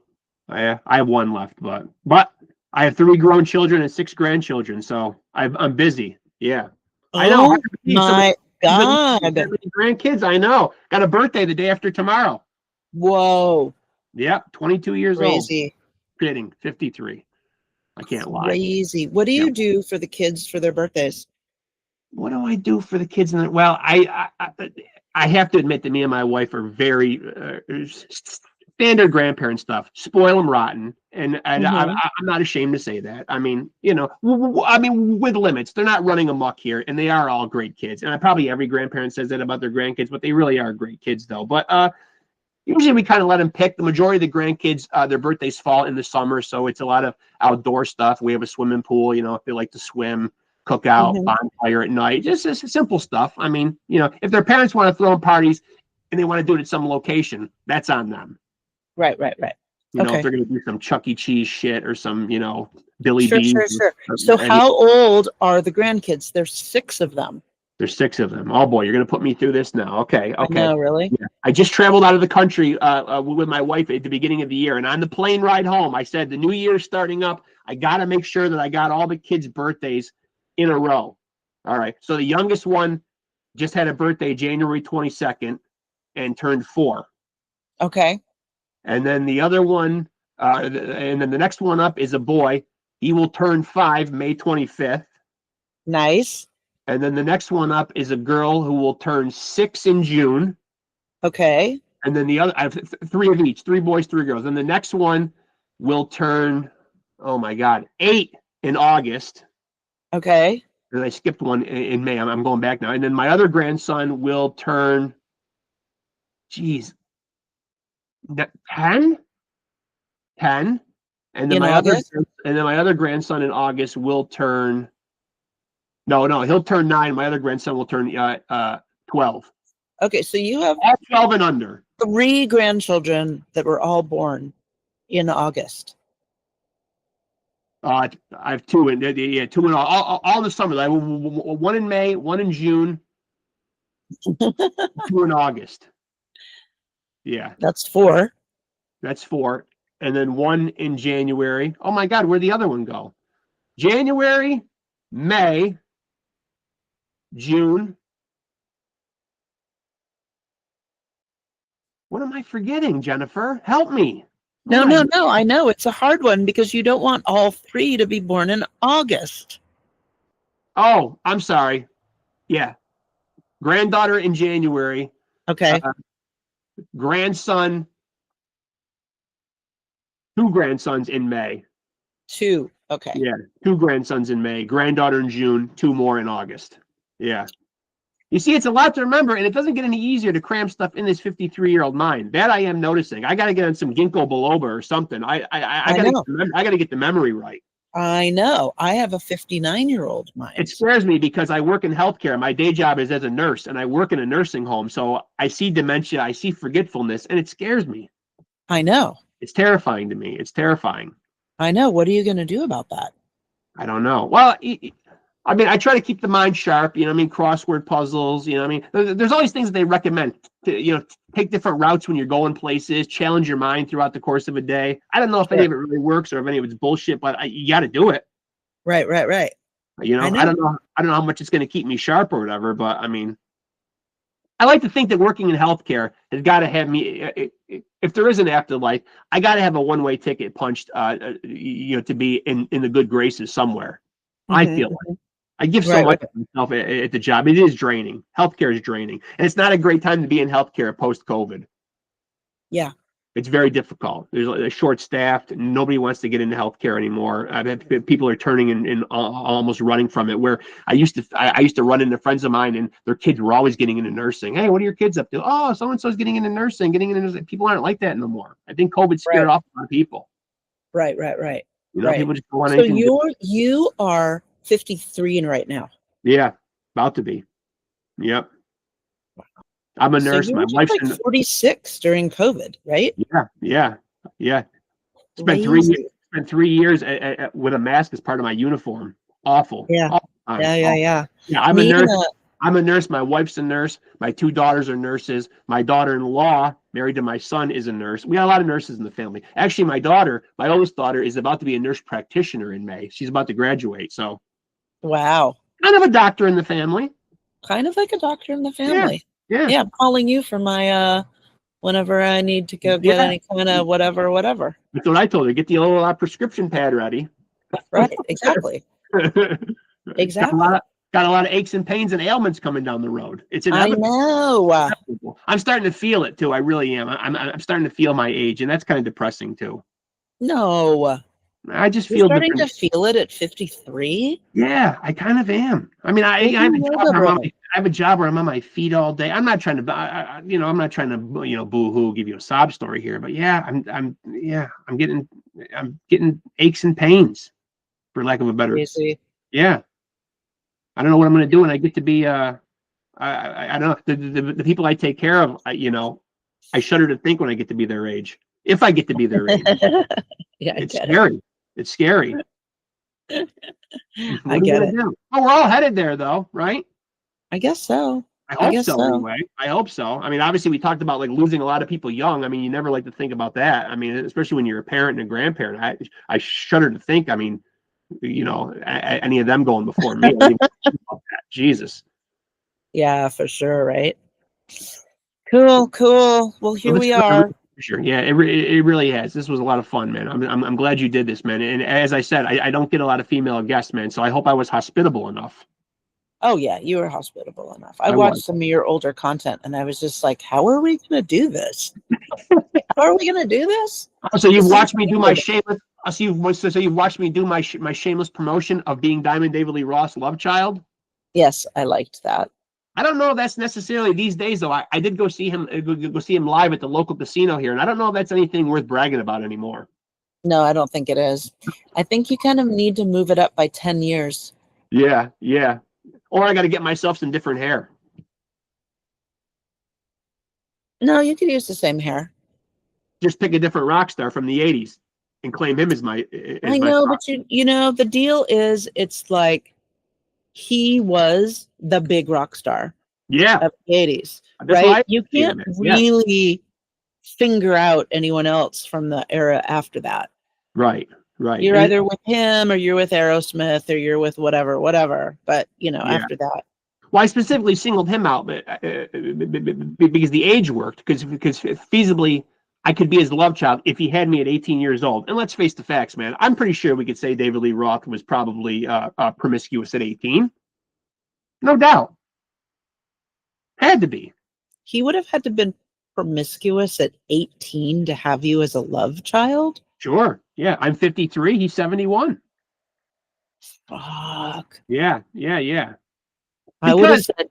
I have one left, but I have 3 grown children and 6 grandchildren, so I'm busy. Yeah. I know. Oh my God. Grandkids, I know. Got a birthday the day after tomorrow. Whoa. Yeah, 22 years old. Crazy. Kidding, 53. I can't lie. Crazy. What do you do for the kids for their birthdays? What do I do for the kids? Well, I have to admit that me and my wife are very standard grandparent stuff. Spoil them rotten, and I'm not ashamed to say that. I mean, with limits. They're not running amok here, and they are all great kids. And probably every grandparent says that about their grandkids, but they really are great kids, though. But usually we kind of let them pick. The majority of the grandkids, their birthdays fall in the summer, so it's a lot of outdoor stuff. We have a swimming pool, if they like to swim, cook out, bonfire at night, just simple stuff. I mean, if their parents want to throw parties and they want to do it at some location, that's on them. Right. If they're going to do some Chuck E. Cheese shit or some, Billy Sure. So how old are the grandkids? There's 6 of them. There's 6 of them. Oh boy, you're going to put me through this now. Okay. No, really? Yeah. I just traveled out of the country with my wife at the beginning of the year, and on the plane ride home, I said the new year is starting up. I got to make sure that I got all the kids' birthdays in a row. All right. So the youngest one just had a birthday January 22nd and turned 4. Okay. And then the other one, and then the next one up is a boy. He will turn 5 May 25th. Nice. And then the next one up is a girl who will turn 6 in June. Okay. And then the other, I have 3 of each, 3 boys, 3 girls. And the next one will turn, 8 in August. Okay. And I skipped one in May. I'm going back now. And then my other grandson will turn, 10. And then And then my other grandson in August will turn. No, he'll turn 9. My other grandson will turn 12. Okay, so you have All 12 and under. 3 grandchildren that were all born in August. I have 2 in 2 in all the summer. Like 1 in May, 1 in June, 2 in August. Yeah, That's 4. that's 4, and then 1 in January. Oh my God, where'd the other one go? January, May, June. What am I forgetting, Jennifer? Help me. No. I know it's a hard one because you don't want all 3 to be born in August. Oh, I'm sorry. Yeah. Granddaughter in January. Okay. Grandson. 2 grandsons in May. 2. Okay. Yeah. 2 grandsons in May. Granddaughter in June. 2 more in August. Yeah. You see, it's a lot to remember, and it doesn't get any easier to cram stuff in this 53-year-old mind. That I am noticing. I got to get on some ginkgo biloba or something. I got to get the memory right. I know. I have a 59-year-old mind. It scares me because I work in healthcare. My day job is as a nurse, and I work in a nursing home. So I see dementia, I see forgetfulness, and it scares me. I know. It's terrifying to me. It's terrifying. I know. What are you going to do about that? I don't know. Well, I mean, I try to keep the mind sharp, crossword puzzles, there's all these things that they recommend to, take different routes when you're going places, challenge your mind throughout the course of a day. I don't know if any of it really works or if any of it's bullshit, but you got to do it. Right. I don't know how much it's going to keep me sharp or whatever, but I mean, I like to think that working in healthcare has got to have me, if there is an afterlife, I got to have a one-way ticket punched, to be in the good graces somewhere. I feel like. I give so much of myself at the job. It is draining. Healthcare is draining. And it's not a great time to be in healthcare post-COVID. Yeah. It's very difficult. There's short-staffed. Nobody wants to get into healthcare anymore. People are turning and almost running from it. Where I used to run into friends of mine, and their kids were always getting into nursing. Hey, what are your kids up to? Oh, so-and-so's getting into nursing, People aren't like that no more. I think COVID scared off a lot of people. Right. People just don't want so anything. You are 53 right now. Yeah, about to be. Yep. I'm a nurse. So My wife's like 46 during COVID, right? Yeah. Spent 3 years with a mask as part of my uniform. Awful. Yeah. Yeah. I'm a nurse. I'm a nurse. My wife's a nurse. My 2 daughters are nurses. My daughter-in-law, married to my son, is a nurse. We got a lot of nurses in the family. Actually, my oldest daughter, is about to be a nurse practitioner in May. She's about to graduate. So. Wow. Kind of a doctor in the family. Kind of like a doctor in the family. Yeah. I'm calling you for my whenever I need to go get any kind of whatever. That's what I told her. Get the little prescription pad ready. Right. Exactly. Exactly. Got a lot of aches and pains and ailments coming down the road. It's inevitable. I know. I'm starting to feel it too. I really am. I'm starting to feel my age, and that's kind of depressing too. No. I just You're feel starting to feel it at 53. Yeah, I kind of am. I mean, I have a job where I'm on my feet all day. I'm not trying to, I'm not trying to, boo-hoo, give you a sob story here, but yeah, I'm getting aches and pains, for lack of a better. Yeah, I don't know what I'm going to do when I get to be. I don't know the people I take care of. I shudder to think when I get to be their age. If I get to be their age. Yeah, it's scary. It's scary. I get it. Oh, we're all headed there, though, right? I guess so. I hope so. Anyway, I hope so. I mean, obviously, we talked about like losing a lot of people young. I mean, you never like to think about that. I mean, especially when you're a parent and a grandparent. I shudder to think. I mean, any of them going before me. Jesus. Yeah, for sure. Right. Cool. Well, here we are. Sure. Yeah, it really has. This was a lot of fun, man. I'm glad you did this, man. And as I said, I don't get a lot of female guests, man. So I hope I was hospitable enough. Oh yeah, you were hospitable enough. I watched some of your older content, and I was just like, "How are we going to do this? How are we going to do this?" So you've watched me do my shameless. So you've watched me do my shameless promotion of being Diamond David Lee Ross love child. Yes, I liked that. I don't know if that's necessarily these days, though. I did go see him live at the local casino here, and I don't know if that's anything worth bragging about anymore. No, I don't think it is. I think you kind of need to move it up by 10 years. Yeah, yeah. Or I got to get myself some different hair. No, you could use the same hair. Just pick a different rock star from the 80s and claim him as my I know, but you know, the deal is it's like he was the big rock star yeah. of the 80s, That's why right? You can't yeah. really finger out anyone else from the era after that. Right, right. You're either with him or you're with Aerosmith or you're with whatever. But, you know, Yeah. after that. Well, I specifically singled him out because the age worked, because feasibly I could be his love child if he had me at 18 years old. And let's face the facts, man. I'm pretty sure we could say David Lee Roth was probably promiscuous at 18. No doubt. Had to be. He would have had to been promiscuous at 18 to have you as a love child? Sure. Yeah. I'm 53. He's 71. Fuck. Yeah. Yeah. Yeah. I would have said,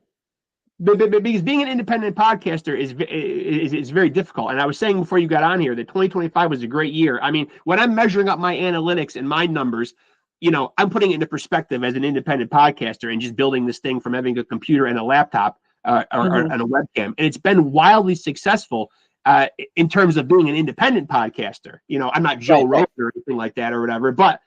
because being an independent podcaster is very difficult. And I was saying before you got on here that 2025 was a great year. I mean, when I'm measuring up my analytics and my numbers, you know, I'm putting it into perspective as an independent podcaster and just building this thing from having a computer and a laptop or a webcam. And it's been wildly successful in terms of being an independent podcaster. You know, I'm not Joe Rogan or anything like that or whatever, but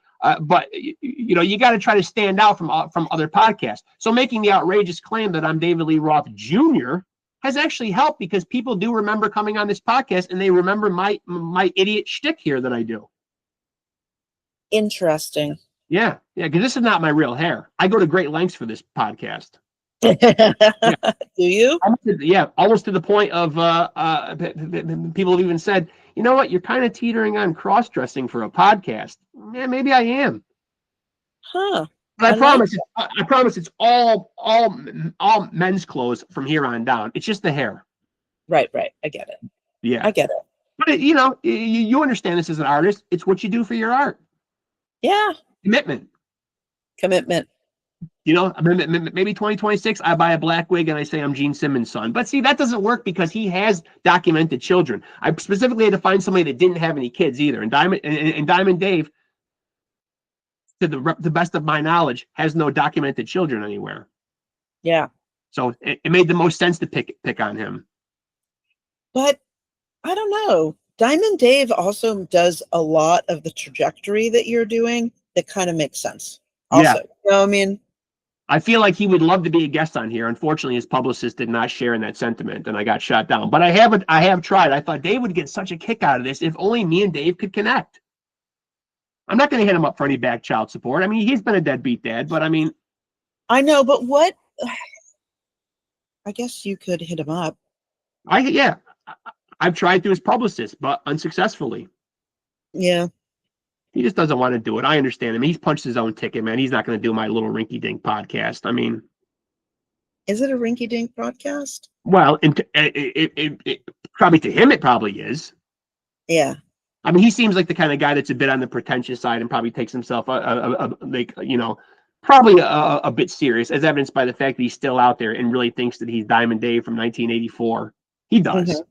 you know, you got to try to stand out from other podcasts. So making the outrageous claim that I'm David Lee Roth Jr. has actually helped, because people do remember coming on this podcast and they remember my idiot shtick here that I do. Interesting. Yeah, because this is not my real hair. I go to great lengths for this podcast. Yeah. Do you? Almost to the point of people have even said, you know what, you're kind of teetering on cross-dressing for a podcast. Yeah, maybe I am. Huh. But I promise it's all men's clothes from here on down. It's just the hair. Right. I get it. Yeah. I get it. But you know, you understand this as an artist. It's what you do for your art. Yeah. Commitment. You know, maybe 2026, I buy a black wig and I say I'm Gene Simmons' son. But see, that doesn't work because he has documented children. I specifically had to find somebody that didn't have any kids either. And Diamond Dave, to the best of my knowledge, has no documented children anywhere. Yeah. So it made the most sense to pick on him. But I don't know. Diamond Dave also does a lot of the trajectory that you're doing that kind of makes sense. Also, yeah. You know, I mean, I feel like he would love to be a guest on here. Unfortunately, his publicist did not share in that sentiment, and I got shot down. But I have tried. I thought Dave would get such a kick out of this if only me and Dave could connect. I'm not going to hit him up for any back child support. I mean, he's been a deadbeat dad, but I mean, I know, but what? I guess you could hit him up. I've tried through his publicist, but unsuccessfully. Yeah. He just doesn't want to do it. I understand him. He's punched his own ticket, man. He's not going to do my little rinky-dink podcast. I mean, is it a rinky-dink podcast? Well, it probably to him, it probably is. Yeah. I mean, he seems like the kind of guy that's a bit on the pretentious side and probably takes himself probably a bit serious, as evidenced by the fact that he's still out there and really thinks that he's Diamond Dave from 1984. He does. Mm-hmm.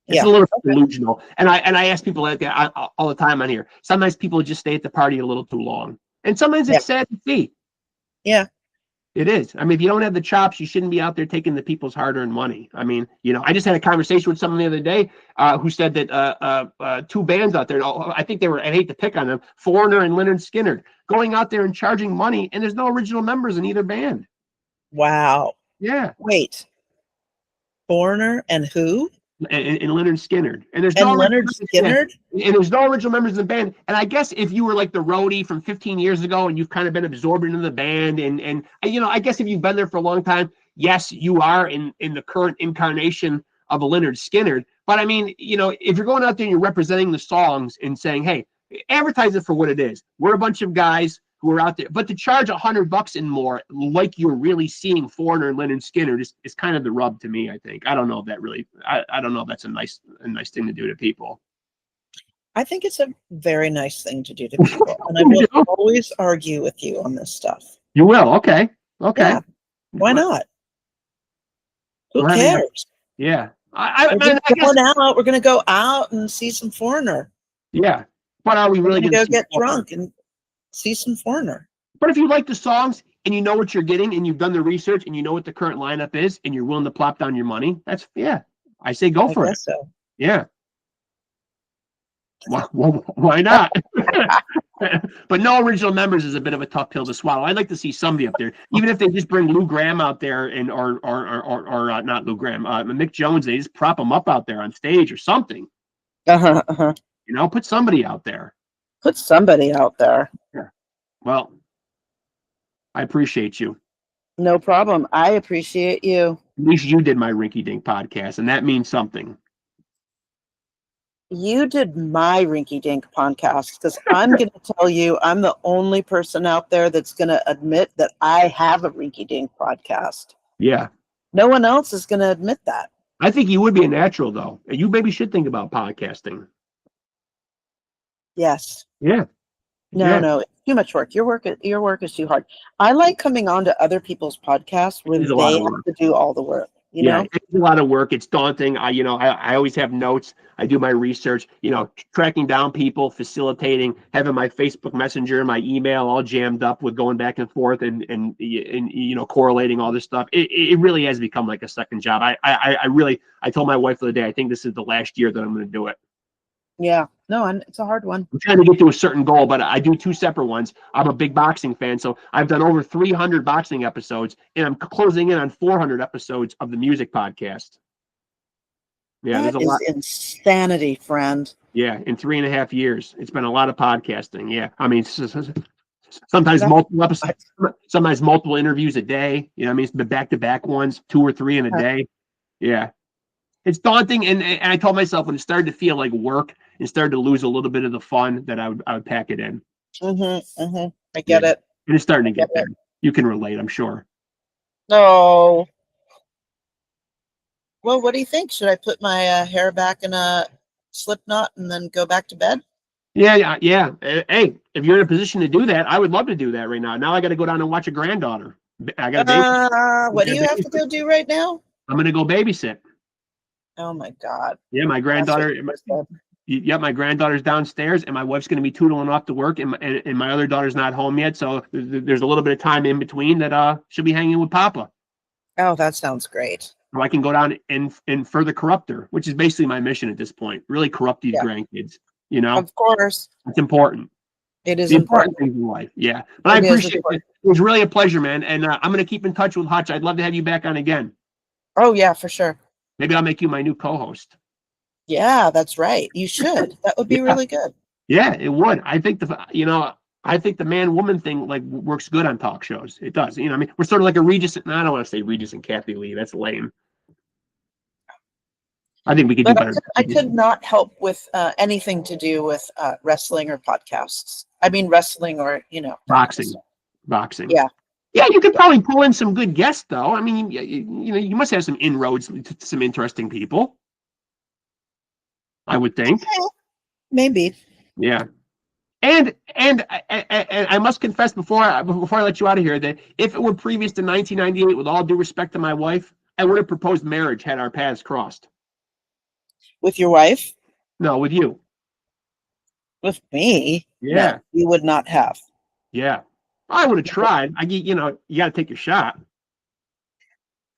It's a little delusional. And I ask people like that all the time on here. Sometimes people just stay at the party a little too long. And sometimes it's sad to see. Yeah. It is. I mean, if you don't have the chops, you shouldn't be out there taking the people's hard-earned money. I mean, you know, I just had a conversation with someone the other day who said that two bands out there, I think they were, I hate to pick on them, Foreigner and Lynyrd Skynyrd, going out there and charging money, and there's no original members in either band. Wow. Yeah. Wait. Foreigner and who? And Lynyrd Skynyrd, and there's Lynyrd Skynyrd, and there's no original members in the band. And I guess if you were like the roadie from 15 years ago, and you've kind of been absorbed into the band, and you know, I guess if you've been there for a long time, yes, you are in the current incarnation of a Lynyrd Skynyrd. But I mean, you know, if you're going out there and you're representing the songs and saying, hey, advertise it for what it is. We're a bunch of guys who are out there, but to charge $100 and more, like you're really seeing Foreigner and Lynyrd Skynyrd, is kind of the rub to me. I think. I don't know if that really. I don't know if that's a nice thing to do to people. I think it's a very nice thing to do to people, and I will always argue with you on this stuff. You will, okay. Yeah. Why not? Who cares? Yeah, we're going to go out and see some Foreigner. Yeah. But are we really We're going gonna to go get drunk and see some Foreigner. But if you like the songs and you know what you're getting and you've done the research and you know what the current lineup is and you're willing to plop down your money, that's, yeah, I say go I for it. guess so. Yeah. Why not? But no original members is a bit of a tough pill to swallow. I'd like to see somebody up there, even if they just bring Lou Gramm out there and or not Lou Gramm, Mick Jones. They just prop him up out there on stage or something. You know, put somebody out there. Put somebody out there. Yeah. Well, I appreciate you. No problem. I appreciate you. At least you did my Rinky Dink podcast, and that means something. You did my Rinky Dink podcast, because I'm going to tell you, I'm the only person out there that's going to admit that I have a Rinky Dink podcast. Yeah. No one else is going to admit that. I think you would be a natural, though. You maybe should think about podcasting. Yes. Yeah. No, it's too much work. Your work is too hard. I like coming on to other people's podcasts where It's a they lot of have work. to do all the work. You know? It's a lot of work. It's daunting. I always have notes. I do my research, tracking down people, facilitating, having my Facebook Messenger, my email all jammed up with going back and forth and correlating all this stuff. It really has become like a second job. I told my wife the other day, I think this is the last year that I'm going to do it. Yeah. No, and it's a hard one. I'm trying to get to a certain goal, but I do two separate ones. I'm a big boxing fan, so I've done over 300 boxing episodes, and I'm closing in on 400 episodes of the music podcast. Yeah, that there's a lot. Insanity, friend. Yeah, in 3.5 years, it's been a lot of podcasting. Yeah, I mean, sometimes multiple episodes, sometimes multiple interviews a day. It's the back-to-back ones, 2 or 3 in a day. Yeah. It's daunting, and I told myself when it started to feel like work and started to lose a little bit of the fun that I would pack it in. I get it. And it's starting to get there. You can relate, I'm sure. No. Well, what do you think? Should I put my hair back in a slip knot and then go back to bed? Yeah. Hey, if you're in a position to do that, I would love to do that right now. Now I got to go down and watch a granddaughter. I got to what do you have to go do right now? I'm going to go babysit. Oh my God. Yeah, my granddaughter. My granddaughter's downstairs, and my wife's going to be tootling off to work, and my other daughter's not home yet, so there's a little bit of time in between that she'll be hanging with Papa. Oh, that sounds great. So I can go down and further corrupt her, which is basically my mission at this point. Really corrupt these grandkids. Of course, it's important. It is the important things in life. Yeah, but I appreciate it. It was really a pleasure, man, and I'm going to keep in touch with Hutch. I'd love to have you back on again. Oh yeah, for sure. Maybe I'll make you my new co-host. Yeah, that's right. You should. That would be really good. Yeah, it would. I think the man-woman thing works good on talk shows. It does. We're sort of like a Regis. No, I don't want to say Regis and Kathy Lee. That's lame. I think we could do better. I could not help with anything to do with wrestling or podcasts. I mean, wrestling or boxing. Yeah. Yeah, you could probably pull in some good guests, though. I mean, you must have some inroads to some interesting people. I would think. Maybe. Yeah. And I must confess before I let you out of here that if it were previous to 1998, with all due respect to my wife, I would have proposed marriage had our paths crossed. With your wife? No, with you. With me? Yeah. No, you would not have. Yeah. I would have tried. You got to take your shot.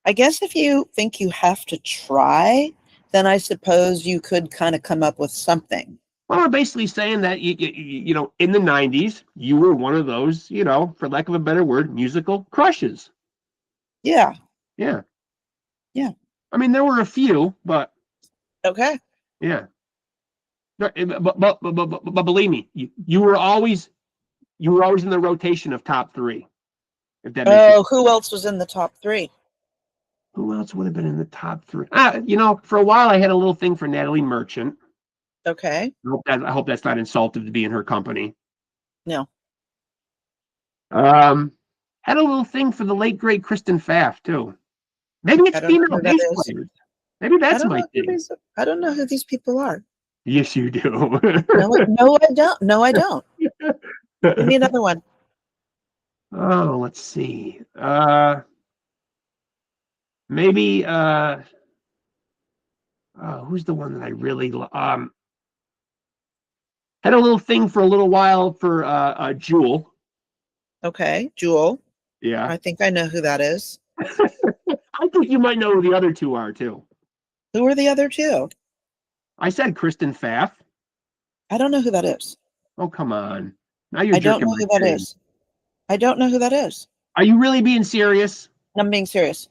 I guess if you think you have to try, then I suppose you could kind of come up with something. Well, we're basically saying that, in the 90s, you were one of those, for lack of a better word, musical crushes. Yeah. Yeah. Yeah. I mean, there were a few, but. Okay. Yeah. But believe me, you were always in the rotation of top 3. If that makes sense. Who else was in the top 3? Who else would have been in the top 3? For a while I had a little thing for Natalie Merchant. Okay. I hope that's not insultive to be in her company. No. Had a little thing for the late great Kristen Pfaff too. Maybe it's female bass players. Maybe that's my thing. I don't know who these people are. Yes, you do. No, I don't. No, I don't. Give me another one. Oh, let's see. Maybe who's the one that I really Had a little thing for a little while for Jewel. Okay, Jewel. Yeah. I think I know who that is. I think you might know who the other two are too. Who are the other two? I said Kristen Pfaff. I don't know who that is. Oh, come on. Now you're I don't jerking know my who that chain. is. I don't know who that is. Are you really being serious? I'm being serious.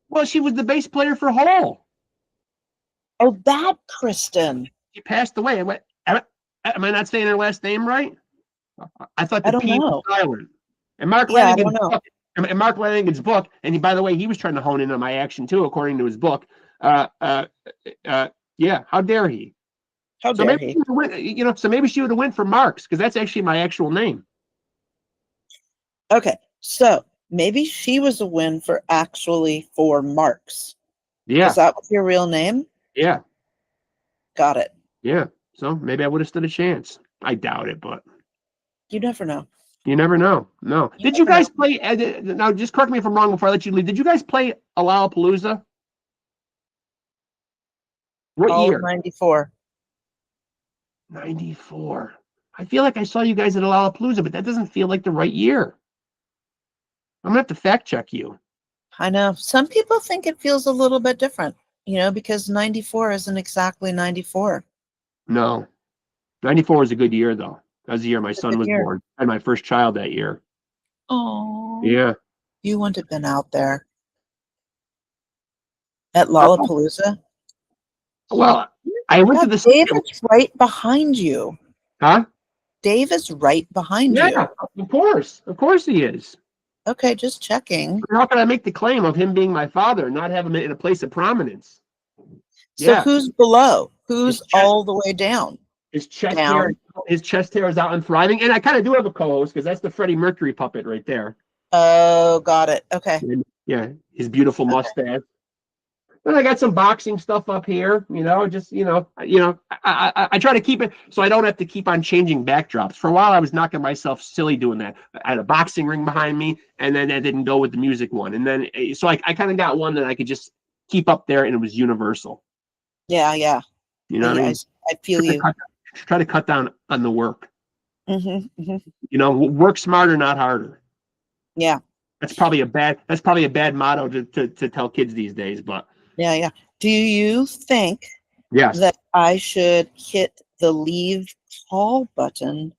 Well, she was the bass player for Hole. Oh, that Kristen. She passed away. Am I not saying her last name right? I thought I the don't P was know. silent. And Mark Yeah, I Lanigan's don't know. book, and Mark Lanigan's book, and by the way, he was trying to hone in on my action too, according to his book. Yeah, how dare he? How So dare maybe he? she would win, so maybe she would have went for Marks, because that's actually my actual name. Okay, so maybe she was a win for Marks. Yeah, Is that your real name? yeah, Got it. yeah. So maybe I would have stood a chance. I doubt it, but You never know. you never know. No. You Did you never guys play? Now, just correct me if I'm wrong before I let you leave. Did you guys play Lollapalooza? What All of year? 94. 94. I feel like I saw you guys at Lollapalooza, but that doesn't feel like the right year. I'm gonna have to fact check you. I know. Some people think it feels a little bit different, because 94 isn't exactly 94. No. 94 was a good year, though. That was the year my It's a son good was year. born. I had my first child that year. Oh, Yeah. you wouldn't have been out there at Lollapalooza. Well, I went to God, the Dave SCUM. is right behind you. Huh? Dave is right behind Yeah, you. of course. Of course he is. Okay, just checking. How can I make the claim of him being my father and not have him in a place of prominence? So Yeah. who's below? Who's His chest, all the way down? his chest hair, Down. his chest hair is out and thriving. And I kind of do have a co-host because that's the Freddie Mercury puppet right there. Oh, got it. Okay. And, yeah, his beautiful mustache. And I got some boxing stuff up here, I try to keep it so I don't have to keep on changing backdrops. For a while, I was knocking myself silly doing that. I had a boxing ring behind me, and then that didn't go with the music one. And then, so I kind of got one that I could just keep up there, and it was universal. Yeah, yeah. You know what I mean? I feel you. Try to cut down on the work. Mm-hmm, mm-hmm. Work smarter, not harder. Yeah. That's probably a bad motto to tell kids these days, but Yeah, yeah. Do you think yes. that I should hit the leave call button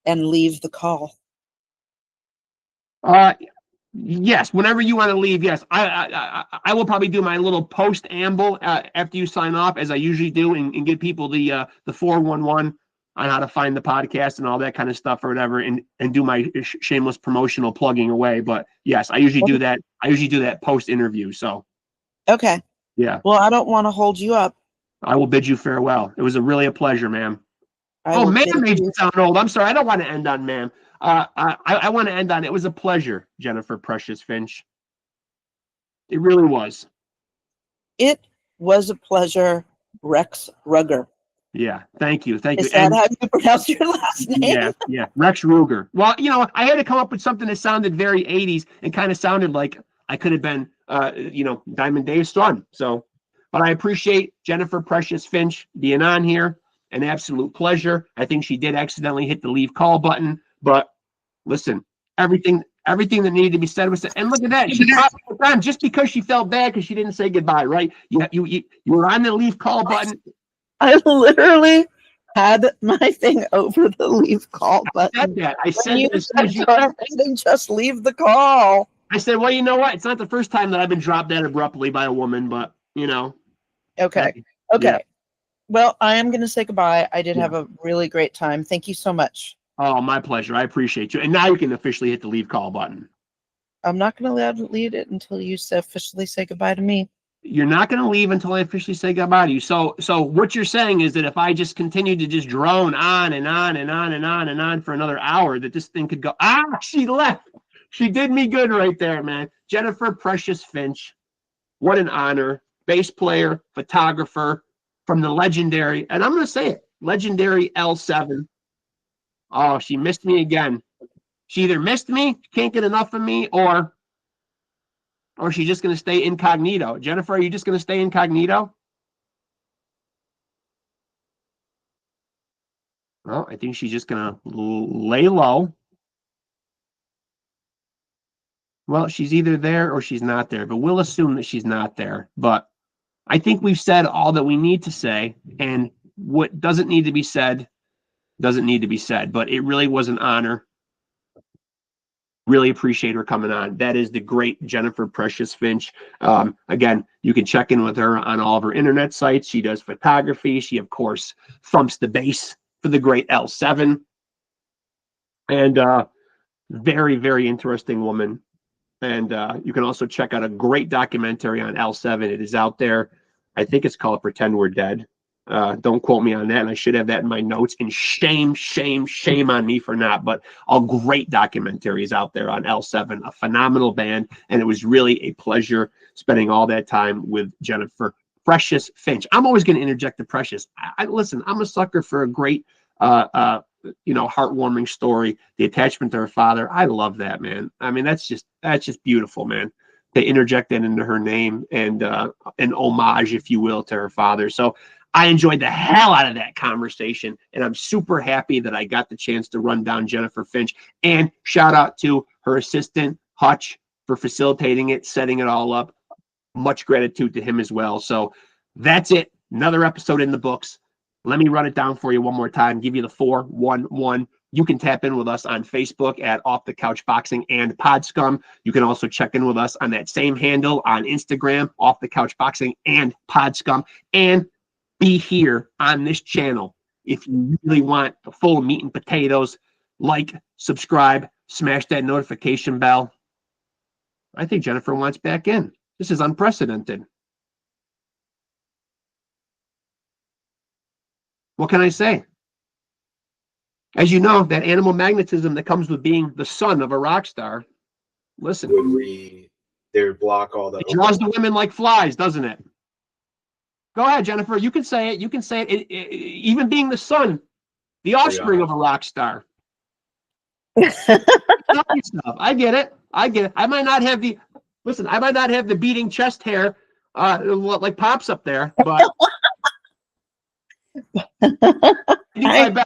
and leave the call? Yes, whenever you want to leave, yes. I will probably do my little post amble after you sign off, as I usually do, and give people the 411 on how to find the podcast and all that kind of stuff or whatever, and do my shameless promotional plugging away. But yes, I usually do that. I usually do that post interview. So Okay. yeah. Well, I don't want to hold you up. I will bid you farewell. It was really a pleasure, ma'am. Ma'am made you sound old. I'm sorry. I don't want to end on ma'am. I want to end on it was a pleasure, Jennifer Precious Finch. It really was. It was a pleasure, Rexx Ruger. Yeah, thank you. Is that how you pronounce your last name? Yeah, Rexx Ruger. Well, I had to come up with something that sounded very 80s and kind of sounded like I could have been, Diamond Dave's son. So, but I appreciate Jennifer Precious Finch being on here. An absolute pleasure. I think she did accidentally hit the leave call button, but listen, everything that needed to be said was said. And look at that. She popped on just because she felt bad because she didn't say goodbye, right? You were on the leave call button. I literally had my thing over the leave call button. I said that as soon as you just leave the call. I said, well, you know what? It's not the first time that I've been dropped that abruptly by a woman, but Okay. Yeah. Well, I am going to say goodbye. I did have a really great time. Thank you so much. Oh, my pleasure. I appreciate you. And now you can officially hit the leave call button. I'm not going to leave it until you officially say goodbye to me. You're not going to leave until I officially say goodbye to you. So what you're saying is that if I just continue to just drone on and on and on and on and on for another hour, that this thing could go, she left. She did me good right there, man. Jennifer Precious Finch. What an honor. Bass player, photographer from the legendary, and I'm going to say it, legendary L7. Oh, she missed me again. She either missed me, can't get enough of me, or she's just going to stay incognito. Jennifer, are you just going to stay incognito? Well, I think she's just going to lay low. Well, she's either there or she's not there, but we'll assume that she's not there. But I think we've said all that we need to say, and what doesn't need to be said doesn't need to be said. But it really was an honor. Really appreciate her coming on. That is the great Jennifer Precious Finch. Again, you can check in with her on all of her internet sites. She does photography. She, of course, thumps the bass for the great L7. And very, very interesting woman. And you can also check out a great documentary on L7. It is out there. I think it's called Pretend We're Dead. Don't quote me on that. And I should have that in my notes. And shame, shame, shame on me for not. But all great documentaries out there on L7. A phenomenal band. And it was really a pleasure spending all that time with Jennifer Precious Finch. I'm always going to interject the Precious. Listen, I'm a sucker for a great heartwarming story. The attachment to her father. I love that, man. I mean, that's just beautiful, man. They interject that into her name and an homage, if you will, to her father. So I enjoyed the hell out of that conversation, and I'm super happy that I got the chance to run down Jennifer Finch. And shout out to her assistant, Hutch, for facilitating it, setting it all up. Much gratitude to him as well. So that's it. Another episode in the books. Let me run it down for you one more time, give you the 411. You can tap in with us on Facebook at Off the Couch Boxing and PodScum. You can also check in with us on that same handle on Instagram, Off the Couch Boxing and PodScum. And be here on this channel if you really want the full meat and potatoes. Like, subscribe, smash that notification bell. I think Jennifer wants back in. This is unprecedented. What can I say? As you know, that animal magnetism that comes with being the son of a rock star. Listen, they block all the. It draws the women like flies, doesn't it? Go ahead, Jennifer. You can say it. You can say it. Even being the son, the offspring of a rock star. I get it. I get it. I might not have the beating chest hair like Pops up there, but I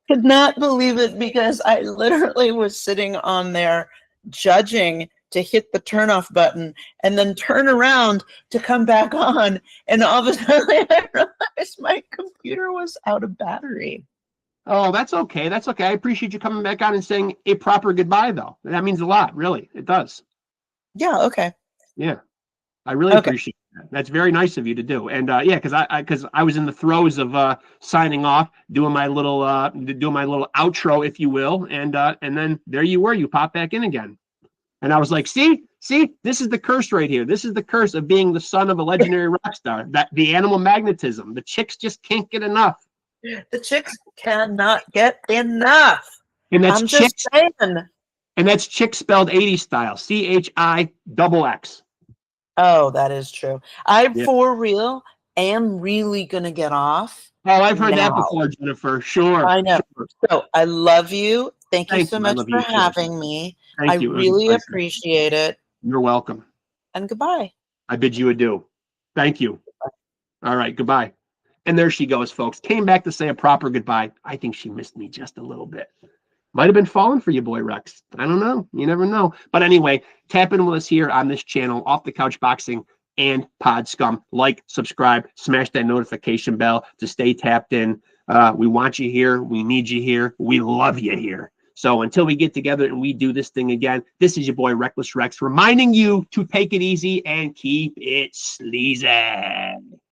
could not believe it because I literally was sitting on there judging to hit the turn-off button and then turn around to come back on, and all of a sudden I realized my computer was out of battery. Oh, that's okay. That's okay. I appreciate you coming back on and saying a proper goodbye, though. That means a lot, really. It does. Yeah, okay. Yeah. I really appreciate that. That's very nice of you to do. And yeah, because I was in the throes of signing off, doing my little outro, if you will, and then there you were. You popped back in again. And I was like, see, this is the curse right here. This is the curse of being the son of a legendary rock star. That the animal magnetism. The chicks just can't get enough. The chicks cannot get enough. And that's I'm chicks. just saying. And that's chick spelled 80s style. CHIXX. Oh, that is true. For real, am really gonna get off. Oh, I've heard that before, Jennifer. Sure. I know. Sure. So I love you. Thank you so much for having me. I really appreciate it. You're welcome. And goodbye. I bid you adieu. Thank you. All right, goodbye. And there she goes, folks. Came back to say a proper goodbye. I think she missed me just a little bit. Might have been falling for you, boy, Rexx. I don't know. You never know. But anyway, tap in with us here on this channel, Off the Couch Boxing and PodScum. Like, subscribe, smash that notification bell to stay tapped in. We want you here. We need you here. We love you here. So until we get together and we do this thing again, this is your boy, Reckless Rexx, reminding you to take it easy and keep it sleazy.